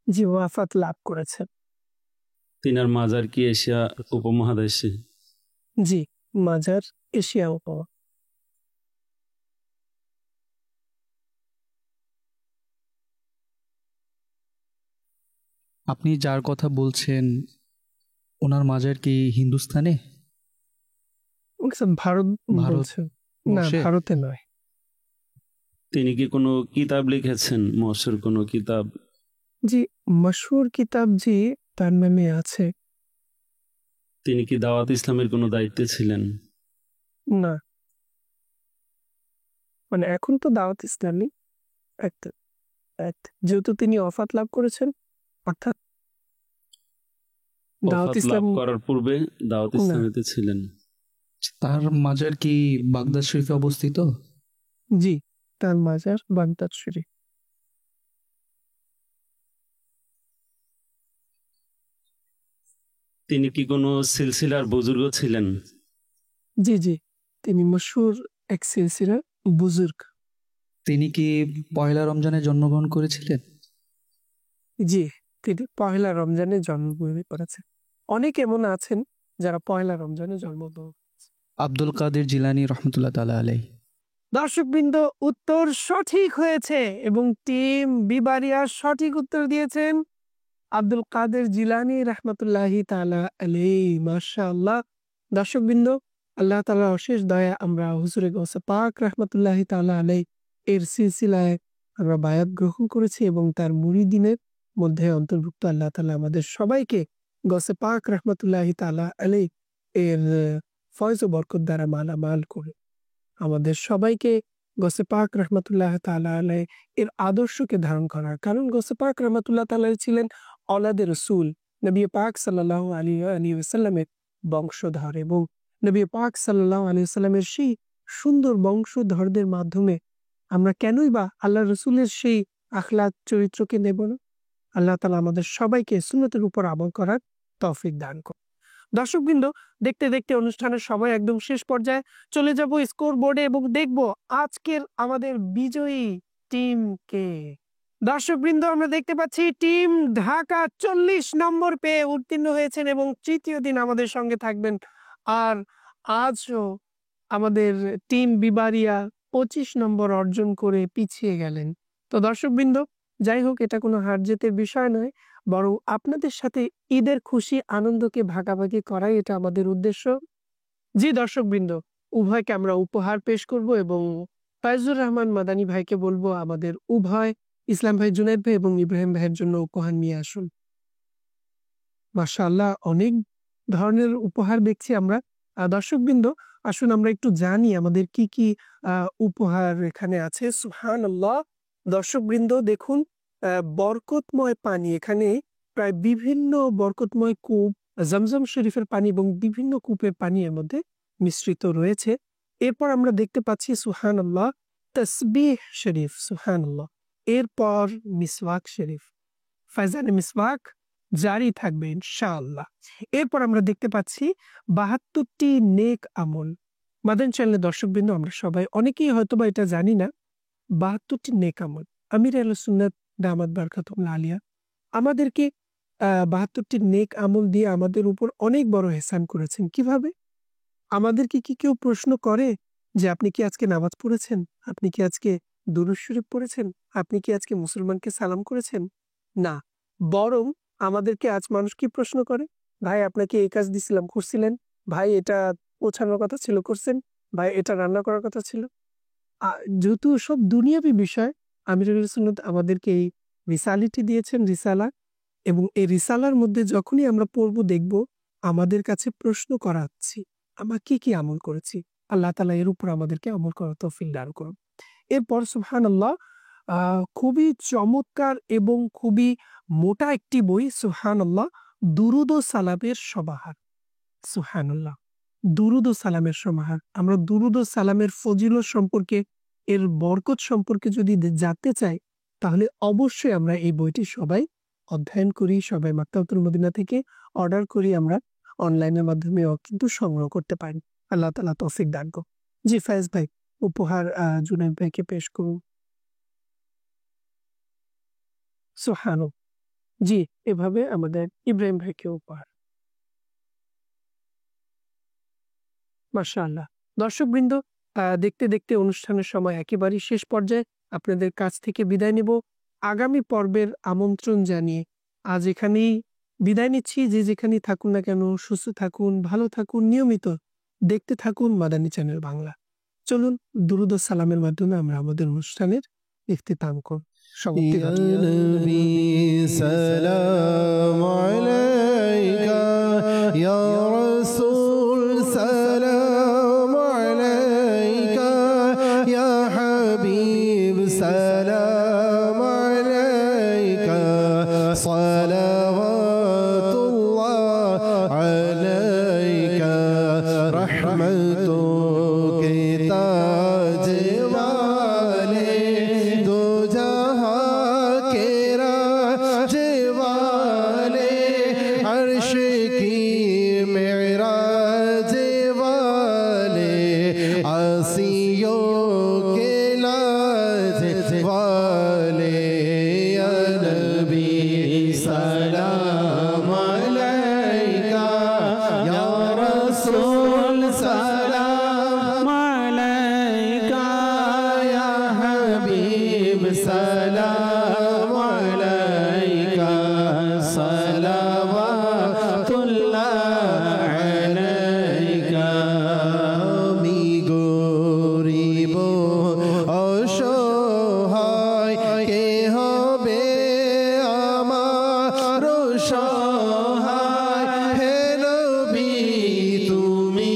জি, ওয়াফাত লাভ করেছেন। তিনার মাজার কি এশিয়া উপমহাদেশে? জি, মাজার এশিয়া উপমহাদেশে। আপনি যার কথা বলছেন ওনার মাজার কি হিন্দুস্তানে? ভারত ভারত বলছেন? না, বর্ষে? ভারতে নয়। তিনি কি কোনো কিতাব লিখেছেন, মশহুর কোনো কিতাব? জি, মশহুর কিতাব জি তার নামে আছে। তিনি কি দাওয়াত ইসলামের কোনো দায়িত্বে ছিলেন? না, মানে এখন তো দাওয়াত ইসলামী যেহেতু তিনি ওয়াফাত লাভ করেছেন, অর্থাৎ দাওয়াত ওফাত লাভ ইসলাম করার পূর্বে দাওয়াত না। ইসলামীতে ছিলেন। তার মাজার কি বাগদাদ শরীফে অবস্থিত? জি, তার মাজার বাগদাদ শরীফ। তিনি কি কোনো সিলসিলার বুজুর্গ ছিলেন? জি জি, তিনি মশহুর এক সিলসিলার বুজুর্গ। তিনি কি পয়লা রমজানে জন্মগ্রহণ করেছিলেন? জি, তিনি পয়লা রমজানে জন্মগ্রহণ করেছেন। অনেক এমন আছেন যারা পয়লা রমজানে জন্মগ্রহণ। আব্দুল কাদের জিলানী রহমতুল্লাহ তাআলা আলাইহি। দর্শকবৃন্দ, উত্তর সঠিক হয়েছে এবং টিম বিবারিয়া সঠিক উত্তর দিয়েছেন আব্দুল কাদের জিলানী রহমতুল্লাহি তাআলা আলাইহি। মাশাআল্লাহ। দর্শকবৃন্দ, আল্লাহ তাআলার অশেষ দয়া, আমরা হুজুরে গৌসে পাক রহমতুল্লাহি তাআলা আলাইহি এর সিলসিলায় আমরা বায়াত গ্রহণ করেছি এবং তার মুরিদিনের মধ্যে অন্তর্ভুক্ত। আল্লাহ তাআলা আমাদের সবাইকে গৌসে পাক রহমতুল্লাহি তাআলা আলাইহি এর ফয়েজ ও বরকত দ্বারা মালামাল করে আমাদের সবাইকে গৌসে পাক রহমতুল্লাহ তাআলা আলাইহি এর আদর্শকে ধারণ করার। কারণ গৌসে পাক রহমতুল্লাহ তাআলা ছিলেন অলাদে রসুল, নবী পাক সাল্লাল্লাহু আলাইহি ওয়াসাল্লামের বংশধর এবং নবী পাক সাল্লাল্লাহু আলাইহি ওয়াসাল্লামের সেই সুন্দর বংশধরদের মাধ্যমে আমরা কেনই বা আল্লাহ রসুলের সেই আখলাক চরিত্রকে নেব না? আল্লাহ তাআলা আমাদের সবাইকে সুন্নতের উপর আমল করার তৌফিক দান করুন। দর্শকবৃন্দ, দেখতে দেখতে অনুষ্ঠানের সময় একদম শেষ পর্যায়ে, চলে যাব স্কোর বোর্ডে এবং দেখব আজকের আমাদের বিজয়ী টিম কে। দর্শকবৃন্দ, আমরা দেখতে পাচ্ছি টিম ঢাকা 40 নম্বর পেয়ে উত্তীর্ণ হয়েছেন এবং তৃতীয় দিন আমাদের সঙ্গে থাকবেন। আর আজও আমাদের টিম বিবারিয়া 25 নম্বর অর্জন করে পিছিয়ে গেলেন। তো দর্শকবৃন্দ, যাই হোক, এটা কোনো হার জেতের বিষয় নয়, বরং আপনাদের সাথে ঈদের খুশি আনন্দকে ভাগাভাগি করাই এটা আমাদের উদ্দেশ্য। জি দর্শকবৃন্দ, উভয়কে আমরা উপহার পেশ করব এবং ফাইজুর রহমান মাদানী ভাইকে বলবো আমাদের উভয় ইসলাম ভাই, জুনায়েদ ভাই এবং ইব্রাহিম ভাইয়ের জন্য উপহার নিয়ে আসুন। মাশাআল্লাহ, অনেক ধরনের উপহার দেখছি আমরা। দর্শকবৃন্দ, আসুন আমরা একটু জানি আমাদের কি কি উপহার এখানে আছে। সুবহানাল্লাহ, দর্শকবৃন্দ দেখুন, বরকতময় পানি, এখানে প্রায় বিভিন্ন বরকতময় কূপ, জমজম শরীফের পানি এবং বিভিন্ন কূপের পানি এর মধ্যে মিশ্রিত রয়েছে। এরপর আমরা দেখতে পাচ্ছি সুবহানাল্লাহ তাসবিহ শরীফ, সুবহানাল্লাহ। এরপর মিসওয়াক শরীফ, ফায়জানে মিসওয়াক জারি থাকবে ইনশাআল্লাহ। এরপর আমরা দেখতে পাচ্ছি 72টি নেক আমল। মাদানী চ্যানেলের দর্শকবৃন্দ, আমরা সবাই অনেকেই হয়তোবা এটা জানি না, 72টি নেক আমল আমির আহলে সুন্নাত দামাত বারকাতুহুল আলিয়া আমাদেরকে 72টি নেক আমল দিয়ে আমাদের উপর অনেক বড় এহসান করেছেন। কিভাবে? আমাদেরকে কি কেউ প্রশ্ন করে যে আপনি কি আজকে নামাজ পড়েছেন, আপনি কি আজকে দুরূদ শরীফ পড়েছেন, আপনি কি আজকে মুসলমানকে সালাম করেছেন? না, বরং আমাদেরকে আজ মানুষ কি প্রশ্ন করে, ভাই আপনাকে এই কাজ দিছিলাম, করছিলেন? ভাই এটা পৌঁছানোর কথা ছিল, করছেন? ভাই এটা রান্না করার কথা ছিল? যেহেতু সব দুনিয়াবি বিষয়, আমির আহলে সুন্নাত আমাদেরকে এই রিসালাটি দিয়েছেন, রিসালা, এবং এই রিসালার মধ্যে যখনই আমরা পড়ব দেখব আমাদের কাছে প্রশ্ন করা হচ্ছে আমরা কি কি আমল করেছি। আল্লাহ তাআলা এর উপর আমাদেরকে আমল করার তৌফিক দান করুন। এরপর সুবহানাল্লাহ, খুবই চমৎকার এবং খুবই মোটা একটি বই, সুবহানাল্লাহ, দুরুদ ও সালামের সমাহার। সুবহানাল্লাহ, দুরুদ ও সালামের সমাহার। আমরা দুরুদ ও সালামের ফজিলত সম্পর্কে, এর বরকত সম্পর্কে যদি জানতে চাই, তাহলে অবশ্যই আমরা এই বইটি সবাই অধ্যয়ন করি, সবাই মাকতাবাতুল মদিনা থেকে অর্ডার করি, আমরা অনলাইনের মাধ্যমেও কিন্তু সংগ্রহ করতে পারি। আল্লাহ তাআলা তৌফিক দান করুন। জি ফায়েজ ভাই, উপহার জুনায়েদ ভাইকে পেশ করুন। সুবহানাল্লাহ। জি, এভাবে আমাদের ইব্রাহিম ভাইকে উপহার। মাশাআল্লাহ। দর্শকবৃন্দ, দেখতে দেখতে অনুষ্ঠানের সময় একেবারেই শেষ পর্যায়ে, আপনাদের কাছ থেকে বিদায় নেব আগামী পর্বের আমন্ত্রণ জানিয়ে। আজ এখানেই বিদায় নিচ্ছি। যে যেখানেই থাকুন না কেন, সুস্থ থাকুন, ভালো থাকুন, নিয়মিত দেখতে থাকুন মাদানী চ্যানেল বাংলা। চলুন দুরুদ ও সালামের মাধ্যমে আমরা আমাদের অনুষ্ঠানের ইখতিতাম করব। সমাপ্তি يا ঘটে। نبي سلام عليك يا رسول سلام عليك يا حبيب سلام عليك صلوات الله عليك رحمتك تاج वाले दो जहां के राज वाले अर्श की मेराज वाले आसियों के लाज वाले या नबी सलाम अलैका या रसूल सलाम अलैका या हबीब सलाम अलैका सलावातुल्लाह अलैका আমি গরিব অসহায় কে হবে আমার সহায় হে নবী তুমি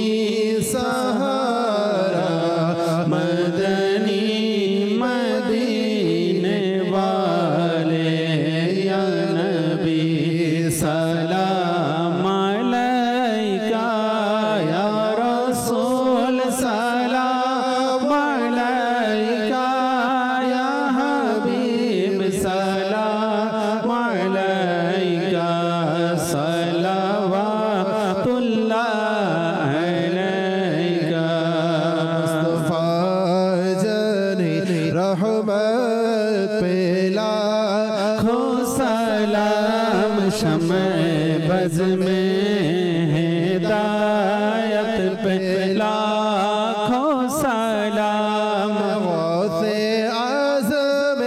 बज़ में हिदायत पे लाखों सलाम। गौसे आज़म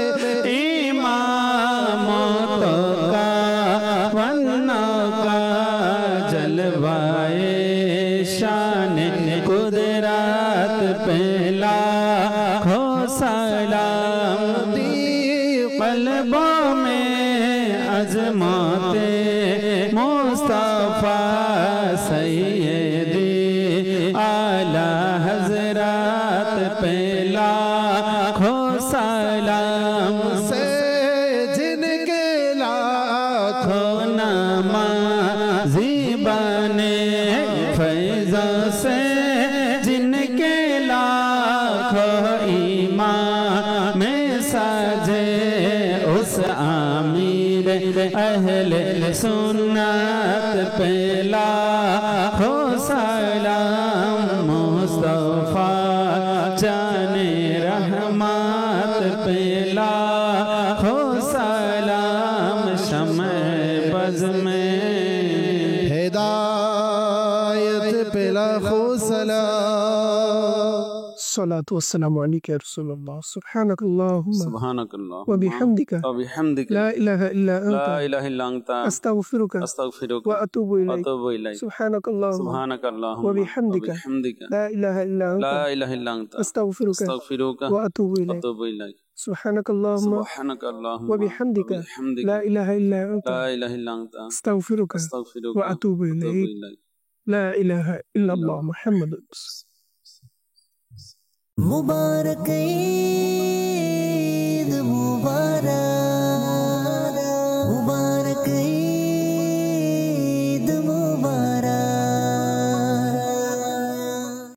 इमामतों का वन्ना का जलवाए शान कुदरत पे लाखों सलाम। क़ल्बों में अज़मते मुस्तफ़ा सैयदी आला हज़रत पे लाखों सलाम। से जिनके लाखों नमाज़ी बने फैज़ों से, जिनके लाखों ईमान में सजे उस आमीर अहले सुन्नत पे लाखों सलाम। मुस्तफ़ा जाने रहमत पे लाखों सलाम। शम्अ बज़ में हिदायत पे लाखों सलाम। सलातु वस्सलामु अलैका या रसूलल्लाह। सुब्हानकल्लाहुम्मा सुब्हानकल्लाह व बिहम्दिका व बिहम्दिका ला इलाहा इल्ला ला अंता इलाहा इल्ला अंता अस्तगफिरुका अस्तगफिरुका व अतूबु इलैक। अतूबु इलैक। सुब्हानकल्लाहुम्मा सुब्हानकल्लाहुम्मा व बिहम्दिका बिहम्दिका ला इलाहा इल्ला ला अंता इलाहा इल्ला अंता अस्तगफिरुका अस्तगफिरुका व अतूबु इलैक। अतूबु इलैक। सुब्हानकल्लाहुम्मा सुब्हानकल्लाहुम्मा व बिहम्दिका बिहम्दिका ला इलाहा इल्ला अंता ला इलाहा इल्ला अंता अस्तगफिरुका अस्तगफिरुका व अतूबु अतूबु इलैक। इलैक। ला इलाहा इल्लल्लाह मुहम्मदुर रसूलुल्लाह। मुबारक ईद मुबारक।